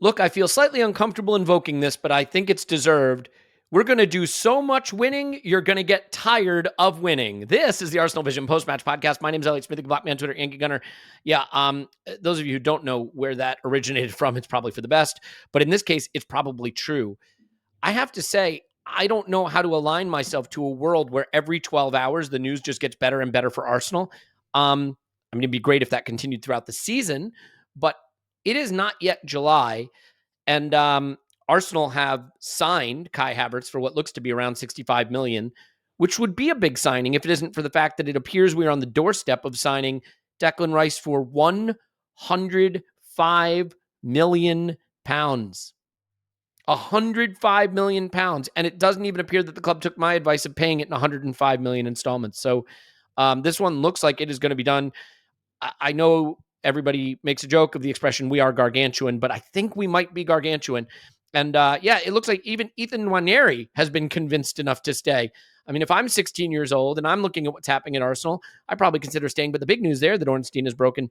Look, I feel slightly uncomfortable invoking this, but I think it's deserved. We're going to do so much winning, you're going to get tired of winning. This is the ArsenalVision Post-Match Podcast. My name is Elliot Smith, the Black Man, Twitter, Yankee Gunner. Yeah, those of you who don't know where that originated from, it's probably for the best. But in this case, it's probably true. I have to say, I don't know how to align myself to a world where every 12 hours, the news just gets better and better for Arsenal. I mean, it'd be great if that continued throughout the season, but it is not yet July, and Arsenal have signed Kai Havertz for what looks to be around $65 million, which would be a big signing if it isn't for the fact that it appears we are on the doorstep of signing Declan Rice for 105 million pounds. 105 million pounds, and it doesn't even appear that the club took my advice of paying it in 105 million installments. So this one looks like it is going to be done. I know everybody makes a joke of the expression, we are gargantuan, but I think we might be gargantuan. And it looks like even Ethan Nwaneri has been convinced enough to stay. I mean, if I'm 16 years old and I'm looking at what's happening at Arsenal, I probably consider staying. But the big news there that Ornstein has broken,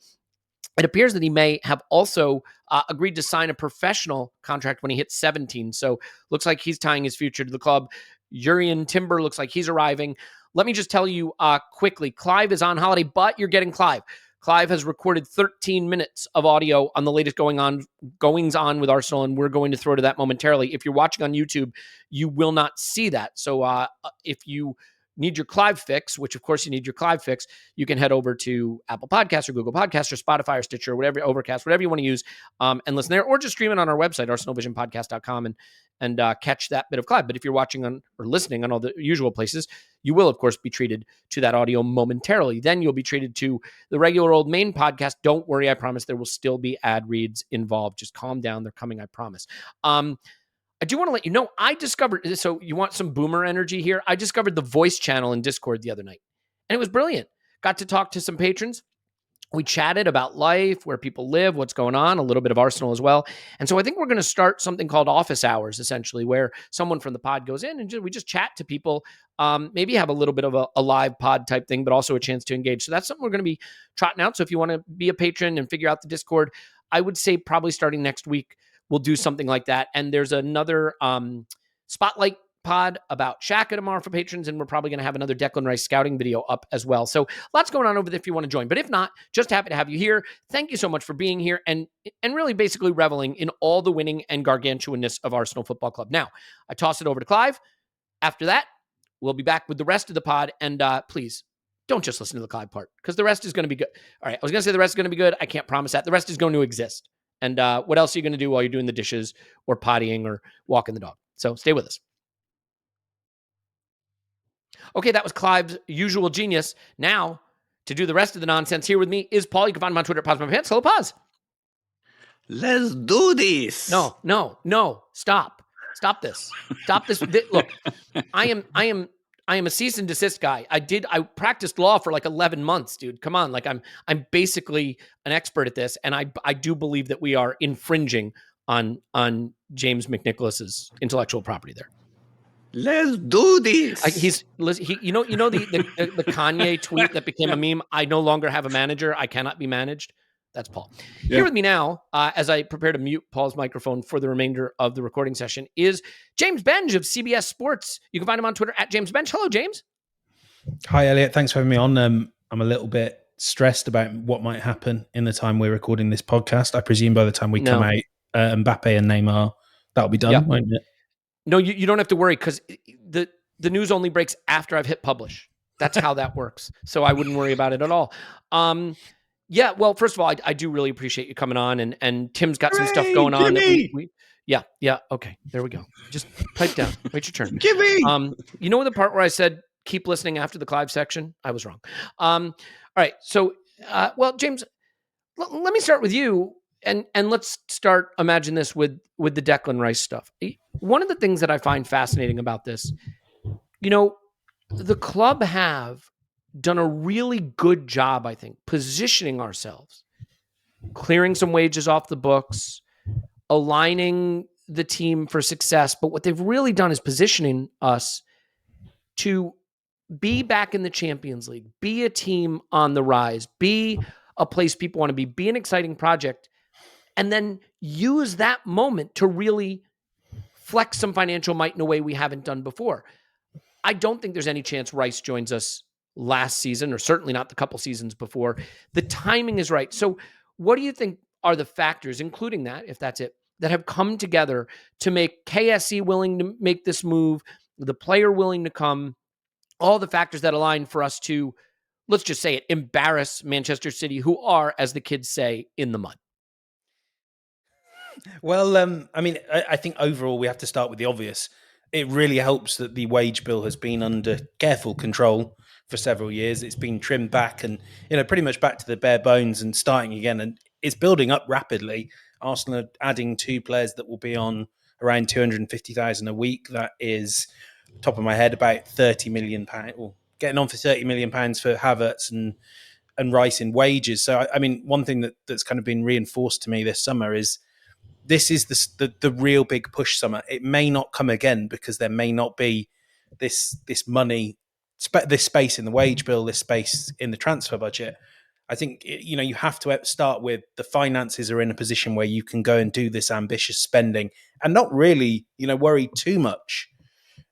it appears that he may have also agreed to sign a professional contract when he hits 17. So looks like he's tying his future to the club. Jurrien Timber looks like he's arriving. Let me just tell you quickly, Clive is on holiday, but you're getting Clive. Clive has recorded 13 minutes of audio on the latest goings on with Arsenal, and we're going to throw to that momentarily. If you're watching on YouTube, you will not see that. So if you need your Clive fix, which of course you need your Clive fix, you can head over to Apple Podcasts or Google Podcasts or Spotify or Stitcher or whatever, Overcast, whatever you want to use, and listen there, or just stream it on our website, ArsenalVisionPodcast.com, and catch that bit of Clive. But if you're watching on or listening on all the usual places, you will, of course, be treated to that audio momentarily. Then you'll be treated to the regular old main podcast. Don't worry, I promise there will still be ad reads involved. Just calm down. They're coming, I promise. I do want to let you know, I discovered, so you want some boomer energy here? I discovered the voice channel in Discord the other night, and it was brilliant. Got to talk to some patrons. We chatted about life, where people live, what's going on, a little bit of Arsenal as well. And so I think we're going to start something called office hours, essentially, where someone from the pod goes in and we just chat to people, maybe have a little bit of a live pod type thing, but also a chance to engage. So that's something we're going to be trotting out. So if you want to be a patron and figure out the Discord, I would say probably starting next week, we'll do something like that. And there's another spotlight pod about Xhaka tomorrow for patrons, and we're probably going to have another Declan Rice scouting video up as well. So lots going on over there if you want to join. But if not, just happy to have you here. Thank you so much for being here and really basically reveling in all the winning and gargantuanness of Arsenal Football Club. Now, I toss it over to Clive. After that, we'll be back with the rest of the pod. And please, don't just listen to the Clive part, because the rest is going to be good. All right, I was going to say the rest is going to be good. I can't promise that. The rest is going to exist. And what else are you going to do while you're doing the dishes or pottying or walking the dog? So stay with us. Okay, that was Clive's usual genius. Now, to do the rest of the nonsense, here with me is Paul. You can find him on Twitter at PausMyPants. Hello, Paz. Let's do this. No. Stop this. Look, I am a cease and desist guy. I practiced law for like 11 months, dude. Come on. Like I'm basically an expert at this. And I do believe that we are infringing on James McNicholas's intellectual property there. Let's do this. The Kanye tweet that became a meme. I no longer have a manager. I cannot be managed. That's Paul. Yeah. Here with me now, as I prepare to mute Paul's microphone for the remainder of the recording session, is James Benge of CBS Sports. You can find him on Twitter at James Benge. Hello, James. Hi, Elliot. Thanks for having me on. I'm a little bit stressed about what might happen in the time we're recording this podcast. I presume by the time we come out, Mbappe and Neymar, that'll be done, won't it? No, you don't have to worry, because the news only breaks after I've hit publish. That's how that works. So I wouldn't worry about it at all. Well, first of all, I do really appreciate you coming on, and Tim's got some stuff going on. Okay, there we go. Just pipe down. Wait your turn. Gimme! You know the part where I said keep listening after the Clive section? I was wrong. All right, so James, let me start with you. And let's start, imagine this with the Declan Rice stuff. One of the things that I find fascinating about this, the club have done a really good job, I think, positioning ourselves, clearing some wages off the books, aligning the team for success. But what they've really done is positioning us to be back in the Champions League, be a team on the rise, be a place people want to be an exciting project. and then use that moment to really flex some financial might in a way we haven't done before. I don't think there's any chance Rice joins us last season, or certainly not the couple seasons before. The timing is right. So what do you think are the factors, including that, if that's it, that have come together to make KSE willing to make this move, the player willing to come, all the factors that align for us to, let's just say it, embarrass Manchester City, who are, as the kids say, in the mud? Well, I think overall we have to start with the obvious. It really helps that the wage bill has been under careful control for several years. It's been trimmed back and, pretty much back to the bare bones and starting again. And it's building up rapidly. Arsenal are adding 2 players that will be on around 250,000 a week. That is, top of my head, about £30 million, or getting on for £30 million for Havertz and Rice in wages. So, one thing that's kind of been reinforced to me this summer is this is the real big push summer. It may not come again because there may not be this money, this space in the wage bill, this space in the transfer budget. I think, you have to start with the finances are in a position where you can go and do this ambitious spending and not really, worry too much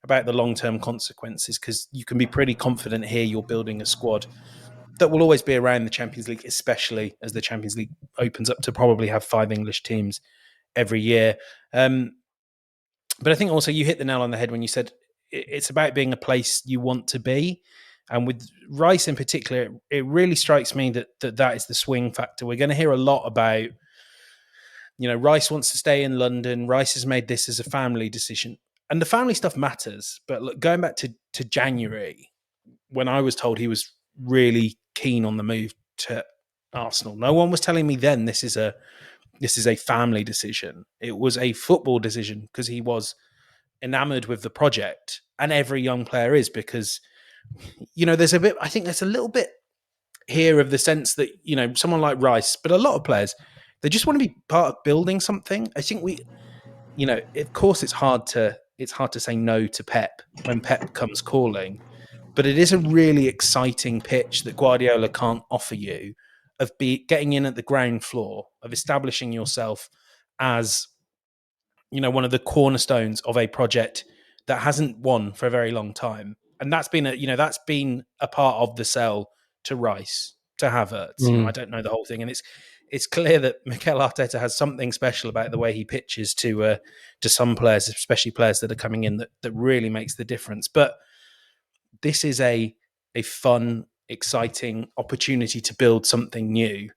about the long-term consequences, because you can be pretty confident here you're building a squad that will always be around the Champions League, especially as the Champions League opens up to probably have 5 English teams every year. But I think also you hit the nail on the head when you said it's about being a place you want to be. And with Rice in particular, it really strikes me that is the swing factor. We're going to hear a lot about, Rice wants to stay in London. Rice has made this as a family decision. And the family stuff matters. But look, going back to January, when I was told he was really keen on the move to Arsenal, no one was telling me then this is a family decision. It was a football decision because he was enamored with the project, and every young player is, because, there's a little bit here of the sense that, someone like Rice, but a lot of players, they just want to be part of building something. I think of course it's hard to say no to Pep when Pep comes calling, but it is a really exciting pitch that Guardiola can't offer you, of getting in at the ground floor, of establishing yourself as, one of the cornerstones of a project that hasn't won for a very long time. And that's been a part of the sell to Rice, to Havertz. I don't know the whole thing. And it's clear that Mikel Arteta has something special about the way he pitches to some players, especially players that are coming in, that really makes the difference. But this is a fun, exciting opportunity to build something new.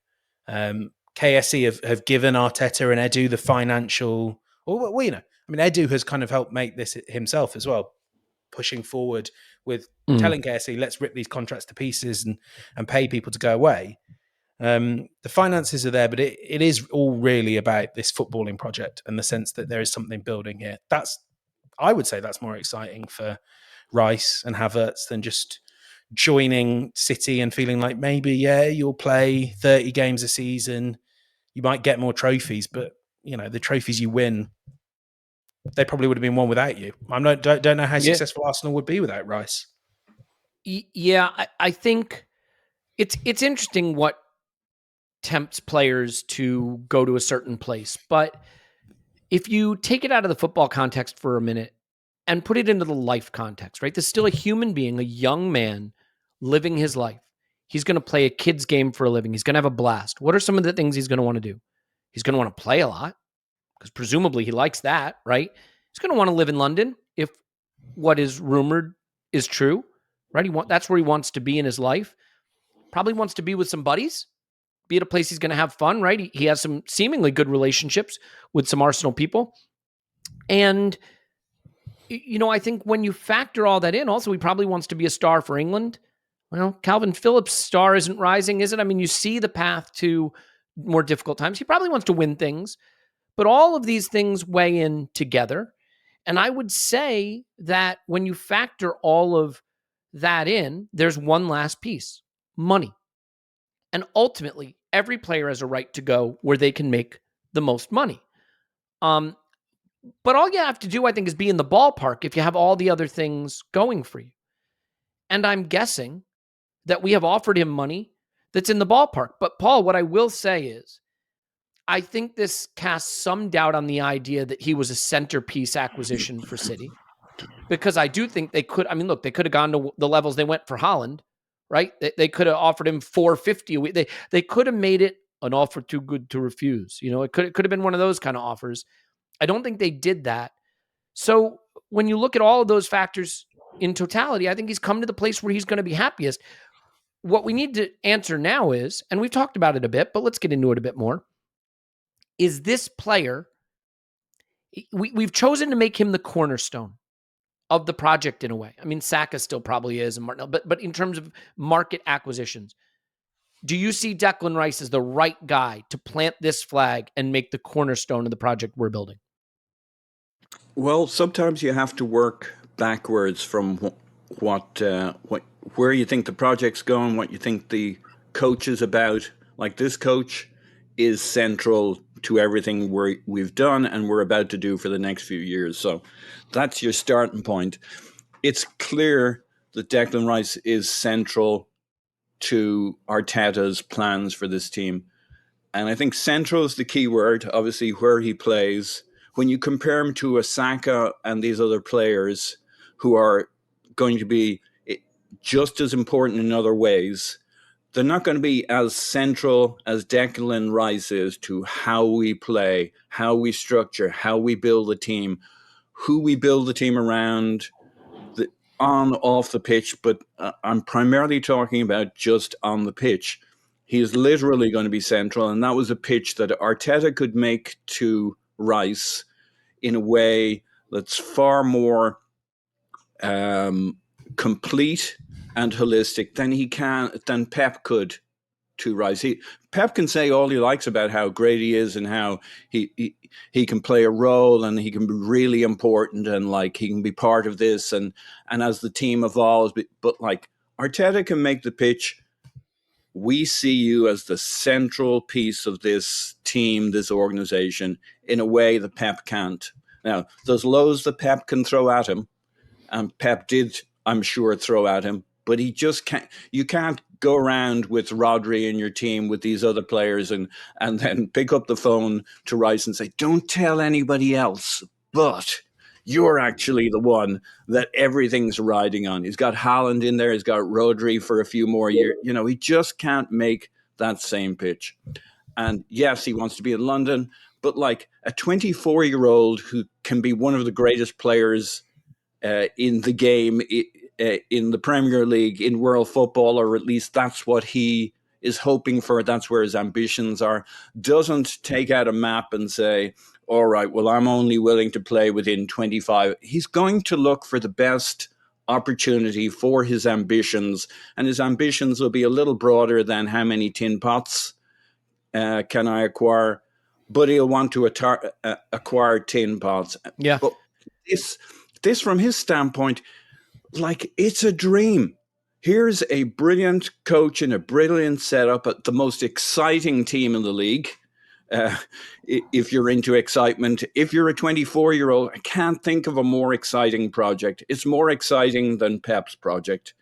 KSE have given Arteta and Edu the financial, Edu has kind of helped make this himself as well, pushing forward with telling KSE, let's rip these contracts to pieces and pay people to go away. The finances are there, but it is all really about this footballing project and the sense that there is something building here. I would say that's more exciting for Rice and Havertz than just joining City and feeling like maybe, you'll play 30 games a season, you might get more trophies, but the trophies you win, they probably would have been won without you. I don't know how successful Arsenal would be without Rice. Yeah, I think it's interesting what tempts players to go to a certain place, but if you take it out of the football context for a minute and put it into the life context, right? There's still a human being, a young man living his life. He's going to play a kid's game for a living. He's going to have a blast. What are some of the things he's going to want to do? He's going to want to play a lot, because presumably he likes that, right? He's going to want to live in London if what is rumored is true, right? That's where he wants to be in his life. Probably wants to be with some buddies, be at a place he's going to have fun, right? He has some seemingly good relationships with some Arsenal people. And, I think when you factor all that in, also he probably wants to be a star for England. Well, Calvin Phillips' star isn't rising, is it? You see the path to more difficult times. He probably wants to win things, but all of these things weigh in together. And I would say that when you factor all of that in, there's one last piece: money. And ultimately, every player has a right to go where they can make the most money. But all you have to do, I think, is be in the ballpark if you have all the other things going for you. And I'm guessing that we have offered him money that's in the ballpark. But Paul, what I will say is, I think this casts some doubt on the idea that he was a centerpiece acquisition for City, because I do think they could. I mean, look, they could have gone to the levels they went for Haaland, right? They could have offered him $450 a week. They could have made it an offer too good to refuse. It could have been one of those kind of offers. I don't think they did that. So when you look at all of those factors in totality, I think he's come to the place where he's going to be happiest. What we need to answer now is, and we've talked about it a bit, but let's get into it a bit more. Is this player, we've chosen to make him the cornerstone of the project in a way. I mean, Saka still probably is, and Martinelli, but in terms of market acquisitions, do you see Declan Rice as the right guy to plant this flag and make the cornerstone of the project we're building? Well, sometimes you have to work backwards from where you think the project's going, what you think the coach is about. Like, this coach is central to everything we've done and we're about to do for the next few years. So that's your starting point. It's clear that Declan Rice is central to Arteta's plans for this team. And I think central is the key word, obviously, where he plays. When you compare him to a Saka and these other players who are going to be just as important in other ways, they're not going to be as central as Declan Rice is to how we play, how we structure, how we build a team, who we build the team around, on, off the pitch. But I'm primarily talking about just on the pitch. He is literally going to be central, and that was a pitch that Arteta could make to Rice in a way that's far more complete and holistic than Pep could to Rice. Pep can say all he likes about how great he is and how he can play a role and he can be really important and like he can be part of this and as the team evolves. But like Arteta can make the pitch. We see you as the central piece of this team, this organization, in a way that Pep can't. Now, there's loads that Pep can throw at him, and Pep did, I'm sure, throw at him, but he just can't. You can't go around with Rodri in your team with these other players and then pick up the phone to Rice and say, don't tell anybody else, but you're actually the one that everything's riding on. He's got Haaland in there. He's got Rodri for a few more years. He just can't make that same pitch. And yes, he wants to be in London, but like a 24-year-old who can be one of the greatest players in the game, in the Premier League, in world football, or at least that's what he is hoping for. That's where his ambitions are. Doesn't take out a map and say, all right, well, I'm only willing to play within 25. He's going to look for the best opportunity for his ambitions, and his ambitions will be a little broader than how many tin pots can I acquire, but he'll want to acquire tin pots. Yeah. But this from his standpoint, like, it's a dream. Here's a brilliant coach in a brilliant setup at the most exciting team in the league. If you're into excitement, if you're a 24-year-old, I can't think of a more exciting project. It's more exciting than Pep's project,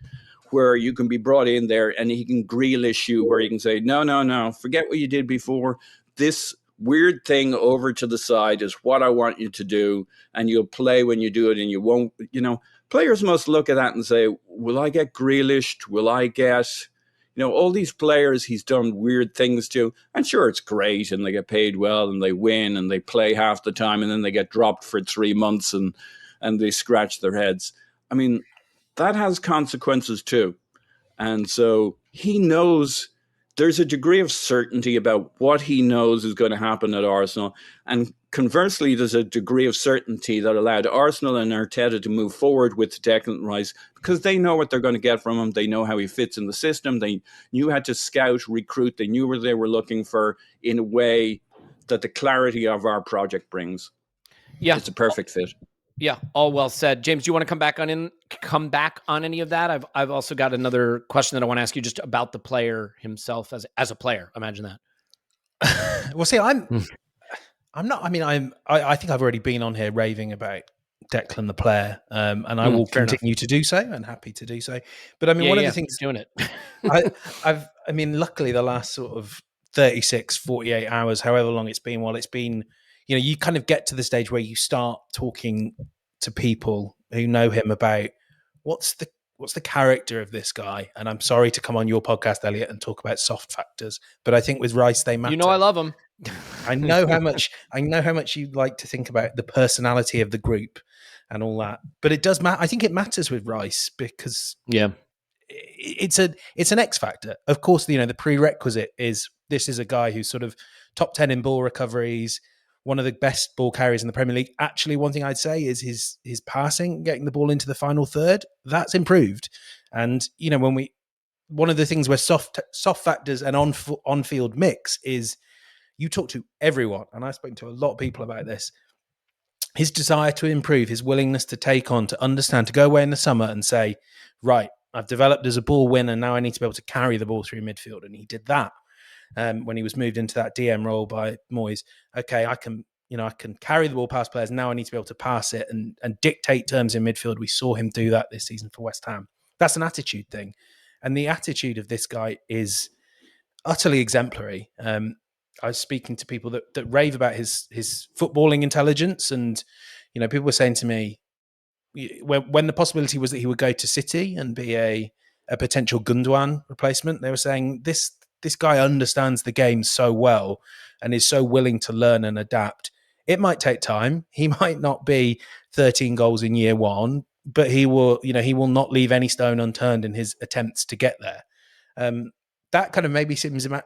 where you can be brought in there and he can Grealish you, where you can say, no, forget what you did before. This weird thing over to the side is what I want you to do, and you'll play when you do it, and you won't, players must look at that and say, will I get Grealished? Will I get... all these players he's done weird things to, and sure, it's great, and they get paid well, and they win, and they play half the time, and then they get dropped for 3 months, and they scratch their heads. I mean, that has consequences too. And so he knows there's a degree of certainty about what he knows is going to happen at Arsenal. And conversely, there's a degree of certainty that allowed Arsenal and Arteta to move forward with Declan Rice because they know what they're going to get from him. They know how he fits in the system. They knew how to scout, recruit. They knew what they were looking for in a way that the clarity of our project brings. Yeah. It's a perfect fit. Yeah, all well said. James, do you want to come back on any of that? I've also got another question that I want to ask you just about the player himself as a player. Imagine that. Well, see, I'm not. I mean, I think I've already been on here raving about Declan the player, and I will continue to do so, and happy to do so. But I mean, one of the things doing it. I mean, luckily, the last sort of 36, 48 hours, however long it's been, while it's been, you kind of get to the stage where you start talking to people who know him about what's the character of this guy. And I'm sorry to come on your podcast, Elliot, and talk about soft factors, but I think with Rice they matter. I love him. I know how much you like to think about the personality of the group and all that, but it does matter. I think it matters with Rice because it's an X factor. Of course, the prerequisite is this is a guy who's sort of top 10 in ball recoveries, one of the best ball carriers in the Premier League. Actually, one thing I'd say is his passing, getting the ball into the final third, that's improved. And one of the things where soft factors and on-field mix is you talk to everyone, and I've spoken to a lot of people about this. His desire to improve, his willingness to take on, to understand, to go away in the summer and say, right, I've developed as a ball winner. Now I need to be able to carry the ball through midfield. And he did that when he was moved into that DM role by Moyes. Okay, I can carry the ball past players. Now I need to be able to pass it and dictate terms in midfield. We saw him do that this season for West Ham. That's an attitude thing. And the attitude of this guy is utterly exemplary. I was speaking to people that rave about his footballing intelligence. And, people were saying to me, when the possibility was that he would go to City and be a potential Gundogan replacement, they were saying this guy understands the game so well and is so willing to learn and adapt. It might take time. He might not be 13 goals in year one, but he will not leave any stone unturned in his attempts to get there. That kind of maybe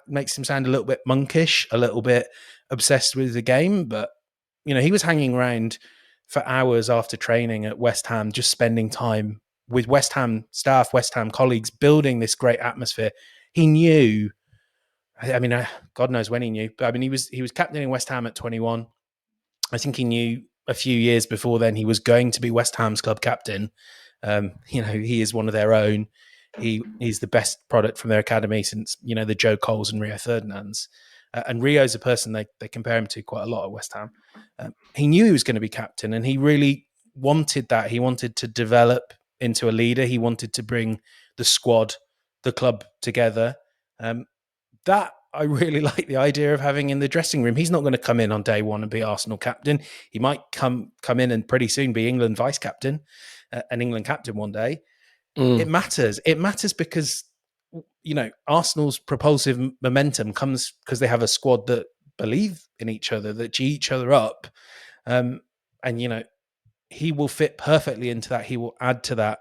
makes him sound a little bit monkish, a little bit obsessed with the game. But, he was hanging around for hours after training at West Ham, just spending time with West Ham staff, West Ham colleagues, building this great atmosphere. He knew, God knows when he knew, but he was captaining West Ham at 21. I think he knew a few years before then he was going to be West Ham's club captain. He is one of their own. He's the best product from their academy since, the Joe Coles and Rio Ferdinands. And Rio's a person they compare him to quite a lot at West Ham. He knew he was going to be captain, and he really wanted that. He wanted to develop into a leader. He wanted to bring the squad, the club together. That I really like the idea of having in the dressing room. He's not going to come in on day one and be Arsenal captain. He might come in and pretty soon be England vice captain, and England captain one day. It matters. It matters because, Arsenal's propulsive momentum comes because they have a squad that believe in each other, that G each other up. And, he will fit perfectly into that. He will add to that.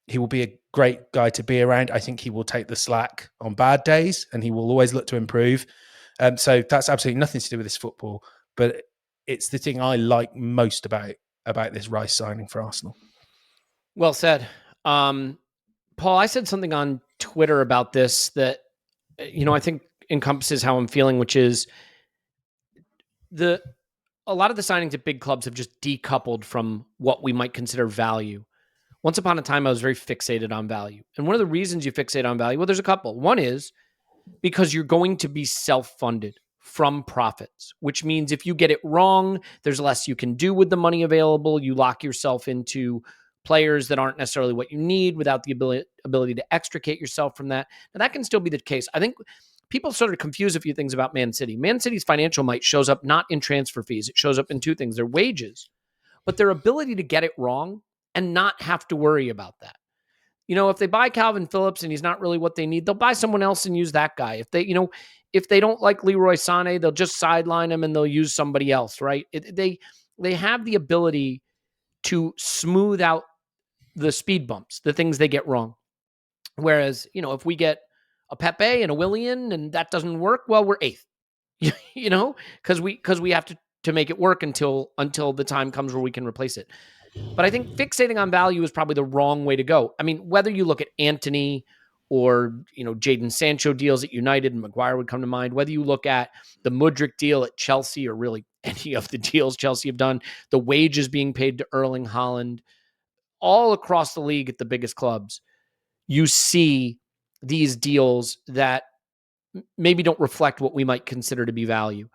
He will be a great guy to be around. I think he will take the slack on bad days and he will always look to improve. So that's absolutely nothing to do with this football, but it's the thing I like most about this Rice signing for Arsenal. Well said. Paul, I said something on Twitter about this that, I think encompasses how I'm feeling, which is a lot of the signings at big clubs have just decoupled from what we might consider value. Once upon a time, I was very fixated on value. And one of the reasons you fixate on value, well, there's a couple. One is because you're going to be self-funded from profits, which means if you get it wrong, there's less you can do with the money available. You lock yourself into players that aren't necessarily what you need without the ability to extricate yourself from that. Now, that can still be the case. I think people sort of confuse a few things about Man City. Man City's financial might shows up not in transfer fees. It shows up in two things, their wages, but their ability to get it wrong and not have to worry about that. If they buy Calvin Phillips and he's not really what they need, they'll buy someone else and use that guy. If they don't like Leroy Sané, they'll just sideline him and they'll use somebody else, right? They have the ability to smooth out the speed bumps, the things they get wrong. Whereas, if we get a Pepe and a Willian and that doesn't work, well, we're eighth, because we have to make it work until the time comes where we can replace it. But I think fixating on value is probably the wrong way to go. I mean, whether you look at Antony or, Jadon Sancho deals at United, and Maguire would come to mind, whether you look at the Mudryk deal at Chelsea or really any of the deals Chelsea have done, the wages being paid to Erling Haaland, all across the league at the biggest clubs, you see these deals that maybe don't reflect what we might consider to be value.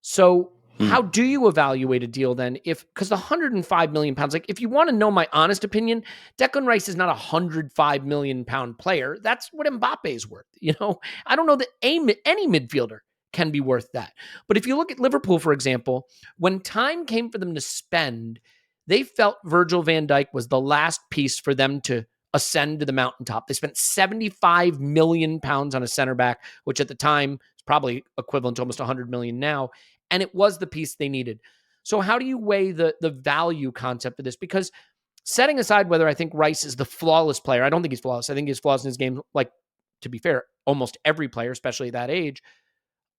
So How do you evaluate a deal then? Because the 105 million pounds, like if you want to know my honest opinion, Declan Rice is not a 105 million pound player. That's what Mbappe is worth. I don't know that any midfielder can be worth that. But if you look at Liverpool, for example, when time came for them to spend, they felt Virgil van Dijk was the last piece for them to ascend to the mountaintop. They spent 75 million pounds on a center back, which at the time is probably equivalent to almost 100 million now. And it was the piece they needed. So how do you weigh the value concept of this? Because setting aside whether I think Rice is the flawless player, I don't think he's flawless. I think he's flaws in his game. Like, to be fair, almost every player, especially at that age.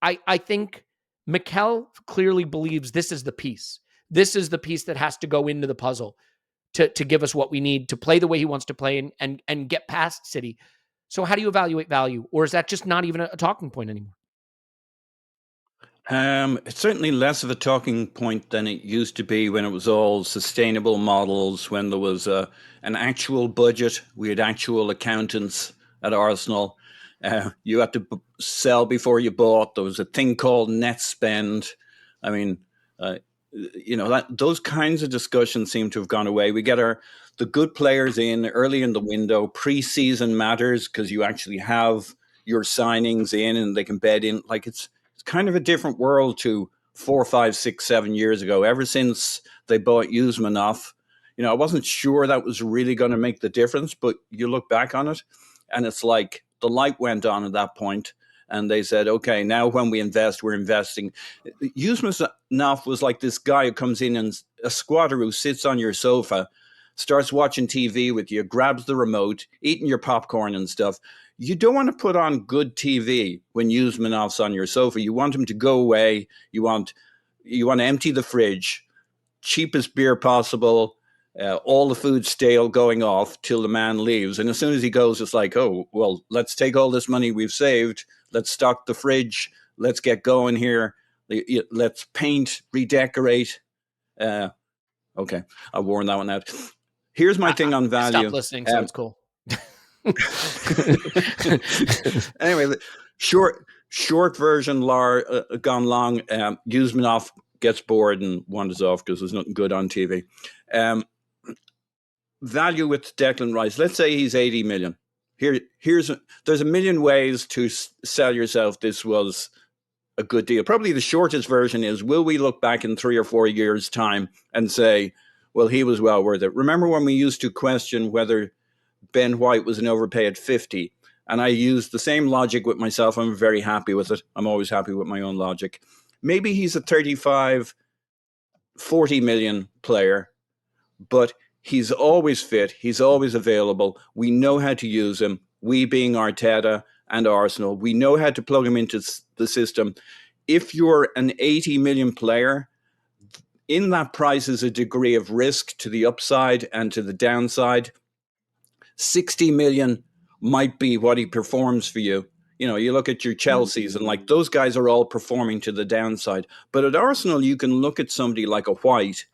I think Mikel clearly believes this is the piece. This is the piece that has to go into the puzzle to give us what we need to play the way he wants to play and get past City. So how do you evaluate value? Or is that just not even a talking point anymore? It's certainly less of a talking point than it used to be when it was all sustainable models, when there was an actual budget. We had actual accountants at Arsenal. You had to sell before you bought. There was a thing called net spend. I mean, those kinds of discussions seem to have gone away. We get the good players in early in the window. Pre-season matters because you actually have your signings in and they can bed in. Like it's kind of a different world to 4, 5, 6, 7 years ago. Ever since they bought Usmanov, I wasn't sure that was really going to make the difference, but you look back on it and it's like the light went on at that point and they said, okay, now when we invest, we're investing. Usmanov was like this guy who comes in and a squatter who sits on your sofa, starts watching TV with you, grabs the remote, eating your popcorn and stuff. You don't want to put on good TV when Usmanov's on your sofa. You want him to go away. You want to empty the fridge, cheapest beer possible, all the food stale going off till the man leaves. And as soon as he goes, it's like, oh, well, let's take all this money we've saved. Let's stock the fridge. Let's get going here. Let's paint, redecorate. Okay, I've worn that one out. Here's my thing on value. Stop listening, so it's cool. Anyway, the short version, gone long. Usmanov gets bored and wanders off because there's nothing good on TV. Value with Declan Rice. Let's say he's 80 million. There's a million ways to sell yourself. This was a good deal. Probably the shortest version is: will we look back in 3 or 4 years' time and say, well, he was well worth it? Remember when we used to question whether Ben White was an overpay at 50? And I used the same logic with myself. I'm very happy with it. I'm always happy with my own logic. Maybe he's a 35, 40 million player, but he's always fit. He's always available. We know how to use him. We being Arteta and Arsenal, we know how to plug him into the system. If you're an 80 million player, in that price is a degree of risk to the upside and to the downside. 60 million might be what he performs for you. You look at your Chelseas and like those guys are all performing to the downside. But at Arsenal, you can look at somebody like a White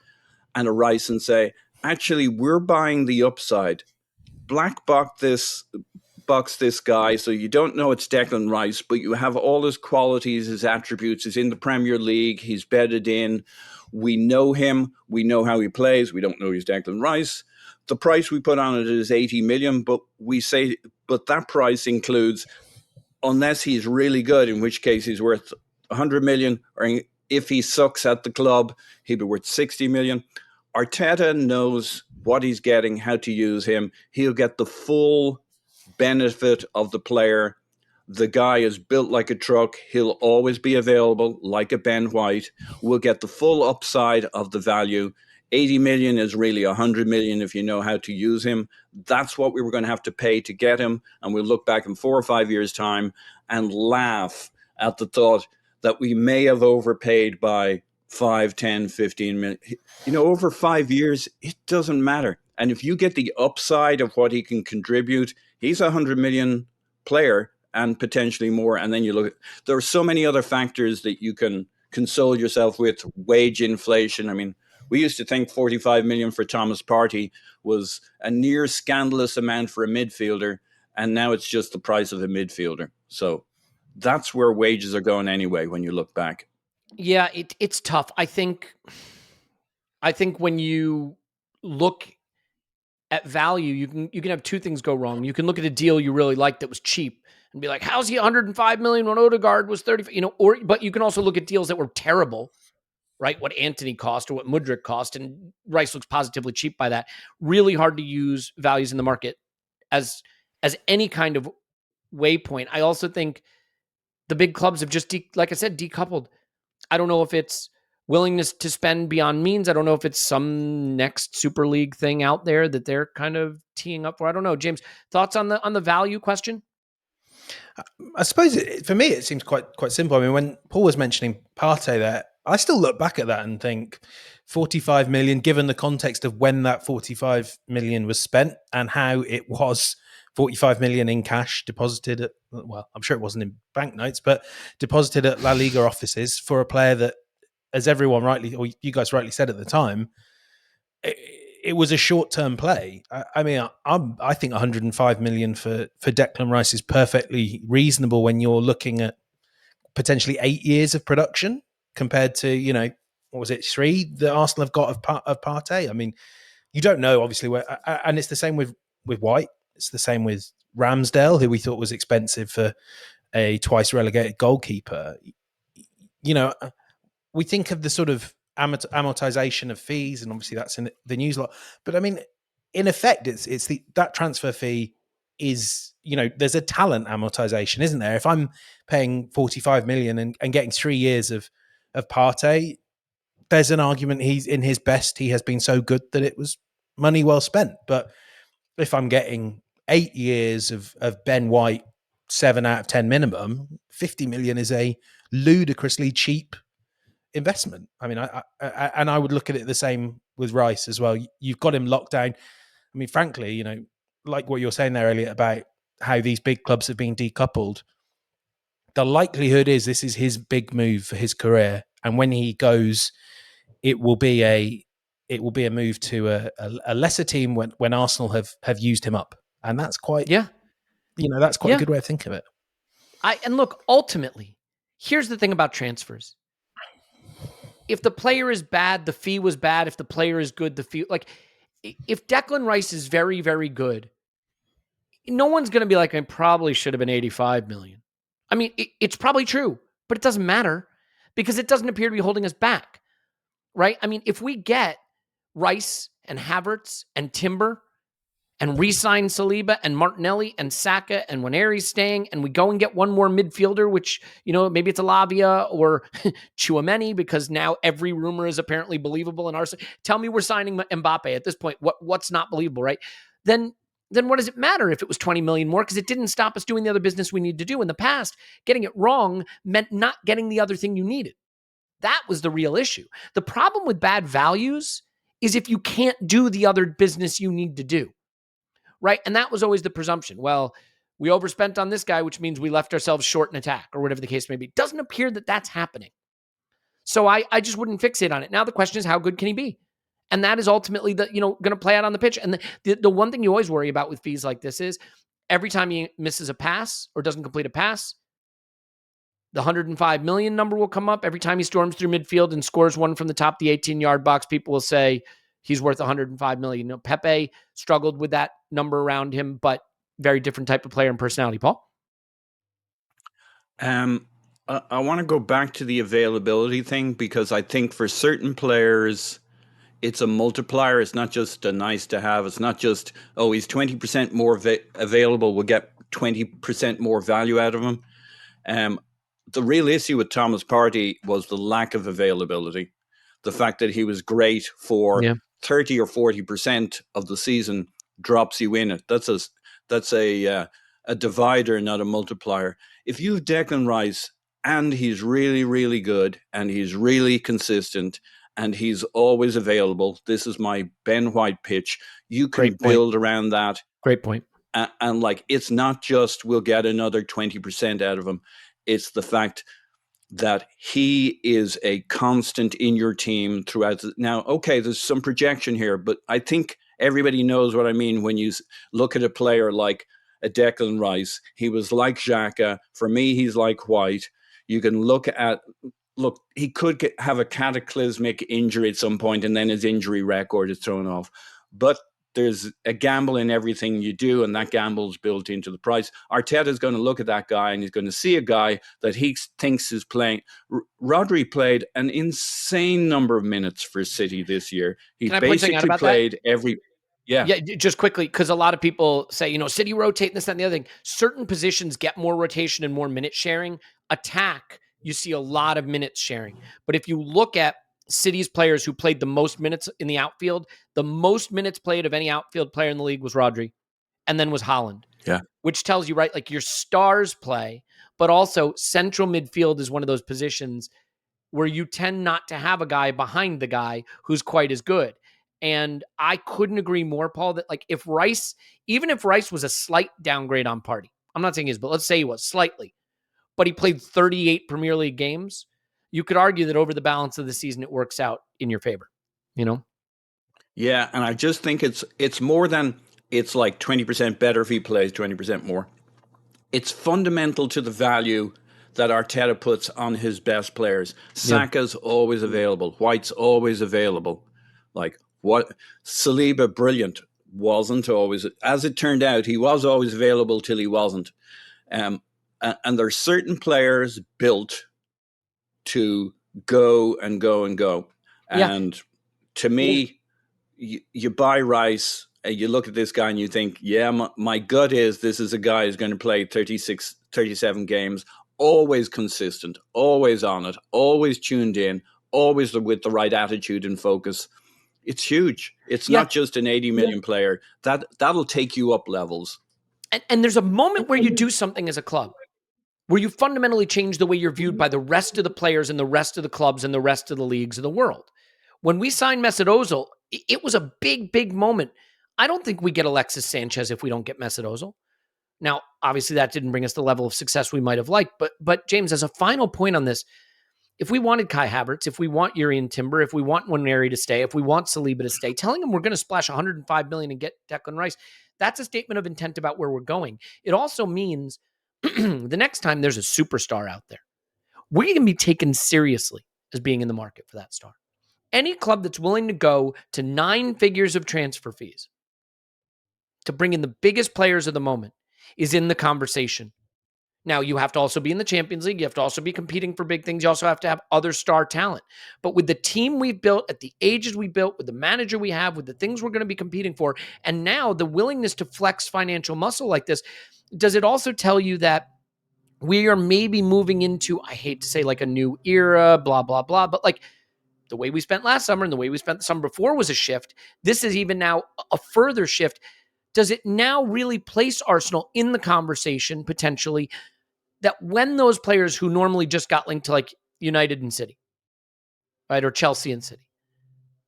and a Rice and say, actually, we're buying the upside. Black box this guy, so you don't know it's Declan Rice, but you have all his qualities, his attributes. He's in the Premier League. He's bedded in. We know him. We know how he plays. We don't know he's Declan Rice. The price we put on it is 80 million, but that price includes, unless he's really good, in which case he's worth 100 million, or if he sucks at the club, he'd be worth 60 million. Arteta knows what he's getting, how to use him. He'll get the full benefit of the player. The guy is built like a truck. He'll always be available like a Ben White. We'll get the full upside of the value. 80 million is really 100 million if you know how to use him. That's what we were going to have to pay to get him. And we'll look back in 4 or 5 years' time and laugh at the thought that we may have overpaid by 5, 10, 15 million. Over 5 years, it doesn't matter. And if you get the upside of what he can contribute, he's a 100 million player and potentially more. And then you look at, there are so many other factors that you can console yourself with. Wage inflation. I mean, we used to think 45 million for Thomas Partey was a near scandalous amount for a midfielder. And now it's just the price of a midfielder. So that's where wages are going anyway when you look back. Yeah, it's tough. I think when you look at value, you can have two things go wrong. You can look at a deal you really liked that was cheap and be like, how's he 105 million when Odegaard was 30, but you can also look at deals that were terrible, right? What Antony cost or what Mudryk cost, and Rice looks positively cheap by that. Really hard to use values in the market as any kind of waypoint. I also think the big clubs have just, like I said, decoupled. I don't know if it's willingness to spend beyond means. I don't know if it's some next Super League thing out there that they're kind of teeing up for. I don't know. James, thoughts on the value question? I suppose for me, it seems quite simple. I mean, when Paul was mentioning Partey there, I still look back at that and think 45 million, given the context of when that 45 million was spent and how it was 45 million in cash deposited at, well, I'm sure it wasn't in banknotes, but deposited at La Liga offices for a player that, as everyone rightly, or you guys rightly said at the time, it was a short-term play. I mean, I think 105 million for Declan Rice is perfectly reasonable when you're looking at potentially 8 years of production compared to, what was it, 3 that Arsenal have got of Partey. I mean, you don't know, obviously, and it's the same with White. It's the same with Ramsdale, who we thought was expensive for a twice relegated goalkeeper. We think of the sort of amortization of fees, and obviously that's in the news a lot. But I mean, in effect, it's that transfer fee is, there's a talent amortization, isn't there? If I'm paying 45 million and getting 3 years of Partey, there's an argument he's in his best. He has been so good that it was money well spent. But if I'm getting 8 years of Ben White, 7 out of 10 minimum, 50 million is a ludicrously cheap investment. I mean, I would look at it the same with Rice as well. You've got him locked down. I mean, frankly, like what you're saying there, Elliot, about how these big clubs have been decoupled, the likelihood is this is his big move for his career. And when he goes, it will be a move to a lesser team when Arsenal have used him up. And that's quite, that's quite a good way of thinking of it. And look, ultimately, here's the thing about transfers. If the player is bad, the fee was bad. If the player is good, the fee, if Declan Rice is very, very good, no one's going to be like, I probably should have been 85 million. I mean, it's probably true, but it doesn't matter because it doesn't appear to be holding us back, right? I mean, if we get Rice and Havertz and Timber and re-sign Saliba and Martinelli and Saka and Nwaneri's staying, and we go and get one more midfielder, which, maybe it's Alavia or Tchouameni, because now every rumor is apparently believable in Arsenal. Tell me we're signing Mbappe at this point. What's not believable, right? Then what does it matter if it was 20 million more? Because it didn't stop us doing the other business we need to do. In the past, getting it wrong meant not getting the other thing you needed. That was the real issue. The problem with bad values is if you can't do the other business you need to do. Right? And that was always the presumption. Well, we overspent on this guy, which means we left ourselves short in attack or whatever the case may be. It doesn't appear that that's happening. So I just wouldn't fixate on it. Now the question is, how good can he be? And that is ultimately going to play out on the pitch. And the one thing you always worry about with fees like this is every time he misses a pass or doesn't complete a pass, the 105 million number will come up. Every time he storms through midfield and scores one from the top of the 18-yard box, people will say, he's worth 105 million. Pepe struggled with that number around him, but very different type of player and personality. Paul? I want to go back to the availability thing because I think for certain players, it's a multiplier. It's not just a nice to have. It's not just, he's 20% more available. We'll get 20% more value out of him. The real issue with Thomas Partey was the lack of availability. The fact that he was great for 30 or 40% of the season drops you in it. That's a divider, not a multiplier. If you have Declan Rice and he's really, really good and he's really consistent and he's always available, this is my Ben White pitch. You can build around that. Great point. And it's not just we'll get another 20% out of him. It's the fact that he is a constant in your team throughout. Now, okay, there's some projection here, but I think everybody knows what I mean when you look at a player like a Declan Rice. He was like Xhaka. For me, he's like White. You can look at look, he could have a cataclysmic injury at some point, and then his injury record is thrown off. But there's a gamble in everything you do, and that gamble is built into the price. Arteta's going to look at that guy, and he's going to see a guy that he thinks is playing. Rodri played an insane number of minutes for City this year. He basically played every... Yeah, just quickly, because a lot of people say, City rotate this, that, and the other thing. Certain positions get more rotation and more minute sharing. Attack, you see a lot of minutes sharing. But if you look at City's players who played the most minutes in the outfield, the most minutes played of any outfield player in the league was Rodri, and then was Haaland. Yeah. Which tells you, right, like your stars play, but also central midfield is one of those positions where you tend not to have a guy behind the guy who's quite as good. And I couldn't agree more, Paul, that like even if Rice was a slight downgrade on Partey, I'm not saying he is, but let's say he was slightly, but he played 38 Premier League games, you could argue that over the balance of the season, it works out in your favor, Yeah, and I just think it's more than it's like 20% better if he plays 20% more. It's fundamental to the value that Arteta puts on his best players. Saka's always available. White's always available. Like, what Saliba, brilliant, wasn't always. As it turned out, he was always available till he wasn't. And there's certain players built to go and go and go. And to me, you buy Rice, and you look at this guy and you think, my gut is this is a guy who's going to play 36, 37 games, always consistent, always on it, always tuned in, always with the right attitude and focus. It's huge. It's not just an 80 million player. That'll take you up levels. And there's a moment where you do something as a club, where you fundamentally change the way you're viewed by the rest of the players and the rest of the clubs and the rest of the leagues of the world. When we signed Mesut Ozil, it was a big, big moment. I don't think we get Alexis Sanchez if we don't get Mesut Ozil. Now, obviously, that didn't bring us the level of success we might have liked. But James, as a final point on this, if we wanted Kai Havertz, if we want Jurrien Timber, if we want Nwaneri to stay, if we want Saliba to stay, telling him we're going to splash $105 million and get Declan Rice, that's a statement of intent about where we're going. It also means the next time there's a superstar out there, we're going to be taken seriously as being in the market for that star. Any club that's willing to go to 9 figures of transfer fees to bring in the biggest players of the moment is in the conversation. Now, you have to also be in the Champions League. You have to also be competing for big things. You also have to have other star talent. But with the team we've built, at the ages we built, with the manager we have, with the things we're going to be competing for, and now the willingness to flex financial muscle like this, does it also tell you that we are maybe moving into, I hate to say like a new era, blah, blah, blah, but like the way we spent last summer and the way we spent the summer before was a shift. This is even now a further shift. Does it now really place Arsenal in the conversation potentially that when those players who normally just got linked to like United and City, right, or Chelsea and City,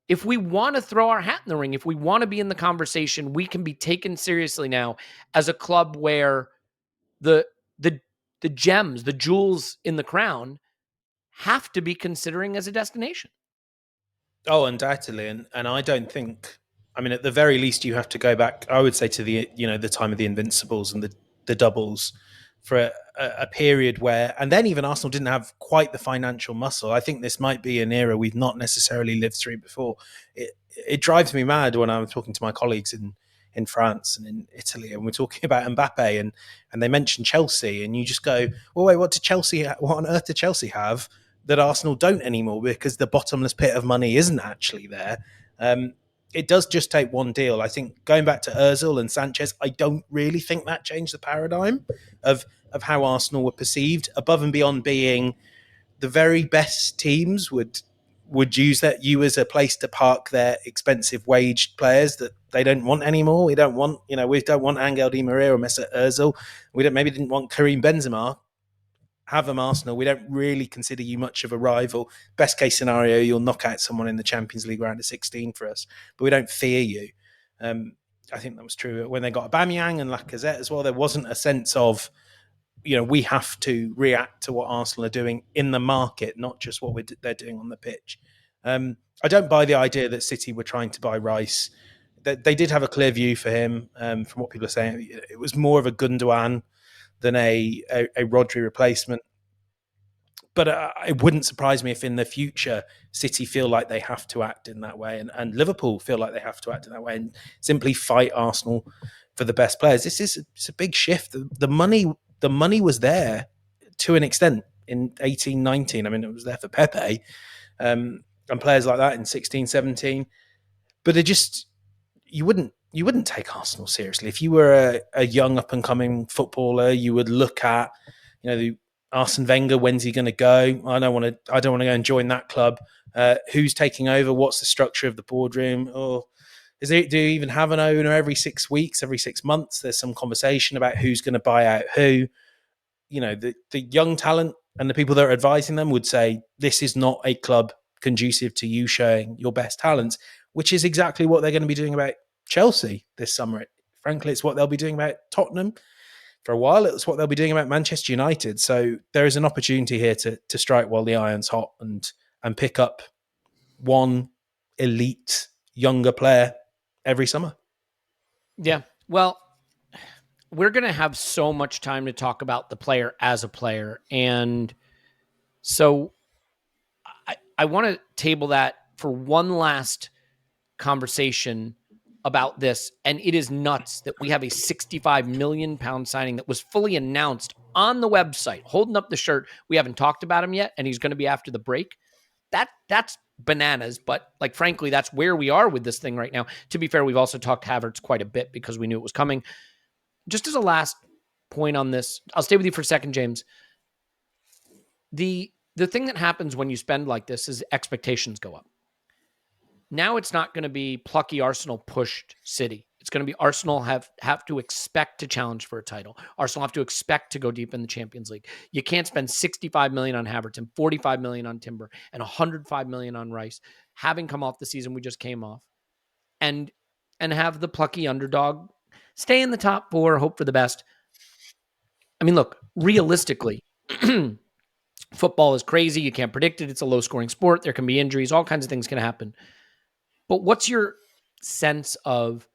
if we want to throw our hat in the ring, if we want to be in the conversation, we can be taken seriously now as a club where the gems, the jewels in the crown have to be considering as a destination. Oh, undoubtedly. And I don't think, I mean, at the very least, you have to go back, I would say, to the time of the Invincibles and the doubles for a period where, and then even Arsenal didn't have quite the financial muscle. I think this might be an era we've not necessarily lived through before. It drives me mad when I'm talking to my colleagues in France and in Italy, and we're talking about Mbappe, and they mention Chelsea, and you just go, well, wait, what on earth did Chelsea have that Arsenal don't anymore? Because the bottomless pit of money isn't actually there. It does just take one deal. I think going back to Ozil and Sanchez, I don't really think that changed the paradigm of how Arsenal were perceived, above and beyond being the very best teams would use you as a place to park their expensive waged players that they don't want anymore. We don't want Angel Di Maria or Mesut Ozil. Maybe didn't want Karim Benzema. Have them, Arsenal. We don't really consider you much of a rival. Best case scenario, you'll knock out someone in the Champions League round of 16 for us, but we don't fear you. I think that was true when they got Aubameyang and Lacazette as well. There wasn't a sense of, we have to react to what Arsenal are doing in the market, not just what they're doing on the pitch. I don't buy the idea that City were trying to buy Rice. They did have a clear view for him. From what people are saying, it was more of a Gundogan than a Rodri replacement. but it wouldn't surprise me if in the future City feel like they have to act in that way, and Liverpool feel like they have to act in that way, and simply fight Arsenal for the best players. It's a big shift. The money was there to an extent in 18-19. I mean, it was there for Pepe and players like that in 16-17. But you wouldn't take Arsenal seriously if you were a young up and coming footballer. You would look at the Arsene Wenger. When's he going to go? I don't want to go and join that club. Who's taking over? What's the structure of the boardroom? Or do you even have an owner every 6 weeks, every 6 months? There's some conversation about who's going to buy out who. The young talent and the people that are advising them would say this is not a club conducive to you showing your best talents, which is exactly what they're going to be doing about Chelsea this summer. Frankly, it's what they'll be doing about Tottenham. For a while, it's what they'll be doing about Manchester United. So there is an opportunity here to strike while the iron's hot and pick up one elite younger player every summer. Yeah. Well, we're going to have so much time to talk about the player as a player. And so I want to table that for one last conversation about this. And it is nuts that we have a £65 million signing that was fully announced on the website, holding up the shirt. We haven't talked about him yet, and he's going to be after the break. That's bananas. But frankly, that's where we are with this thing right now. To be fair, we've also talked Havertz quite a bit because we knew it was coming. Just as a last point on this, I'll stay with you for a second, James. The thing that happens when you spend like this is expectations go up. Now it's not going to be plucky Arsenal pushed City. It's going to be Arsenal have to expect to challenge for a title. Arsenal have to expect to go deep in the Champions League. You can't spend 65 million on Havertz and 45 million on Timber and 105 million on Rice, having come off the season we just came off, and have the plucky underdog stay in the top four, hope for the best. I mean, look, realistically, football is crazy. You can't predict it. It's a low-scoring sport. There can be injuries. All kinds of things can happen. But what's your sense of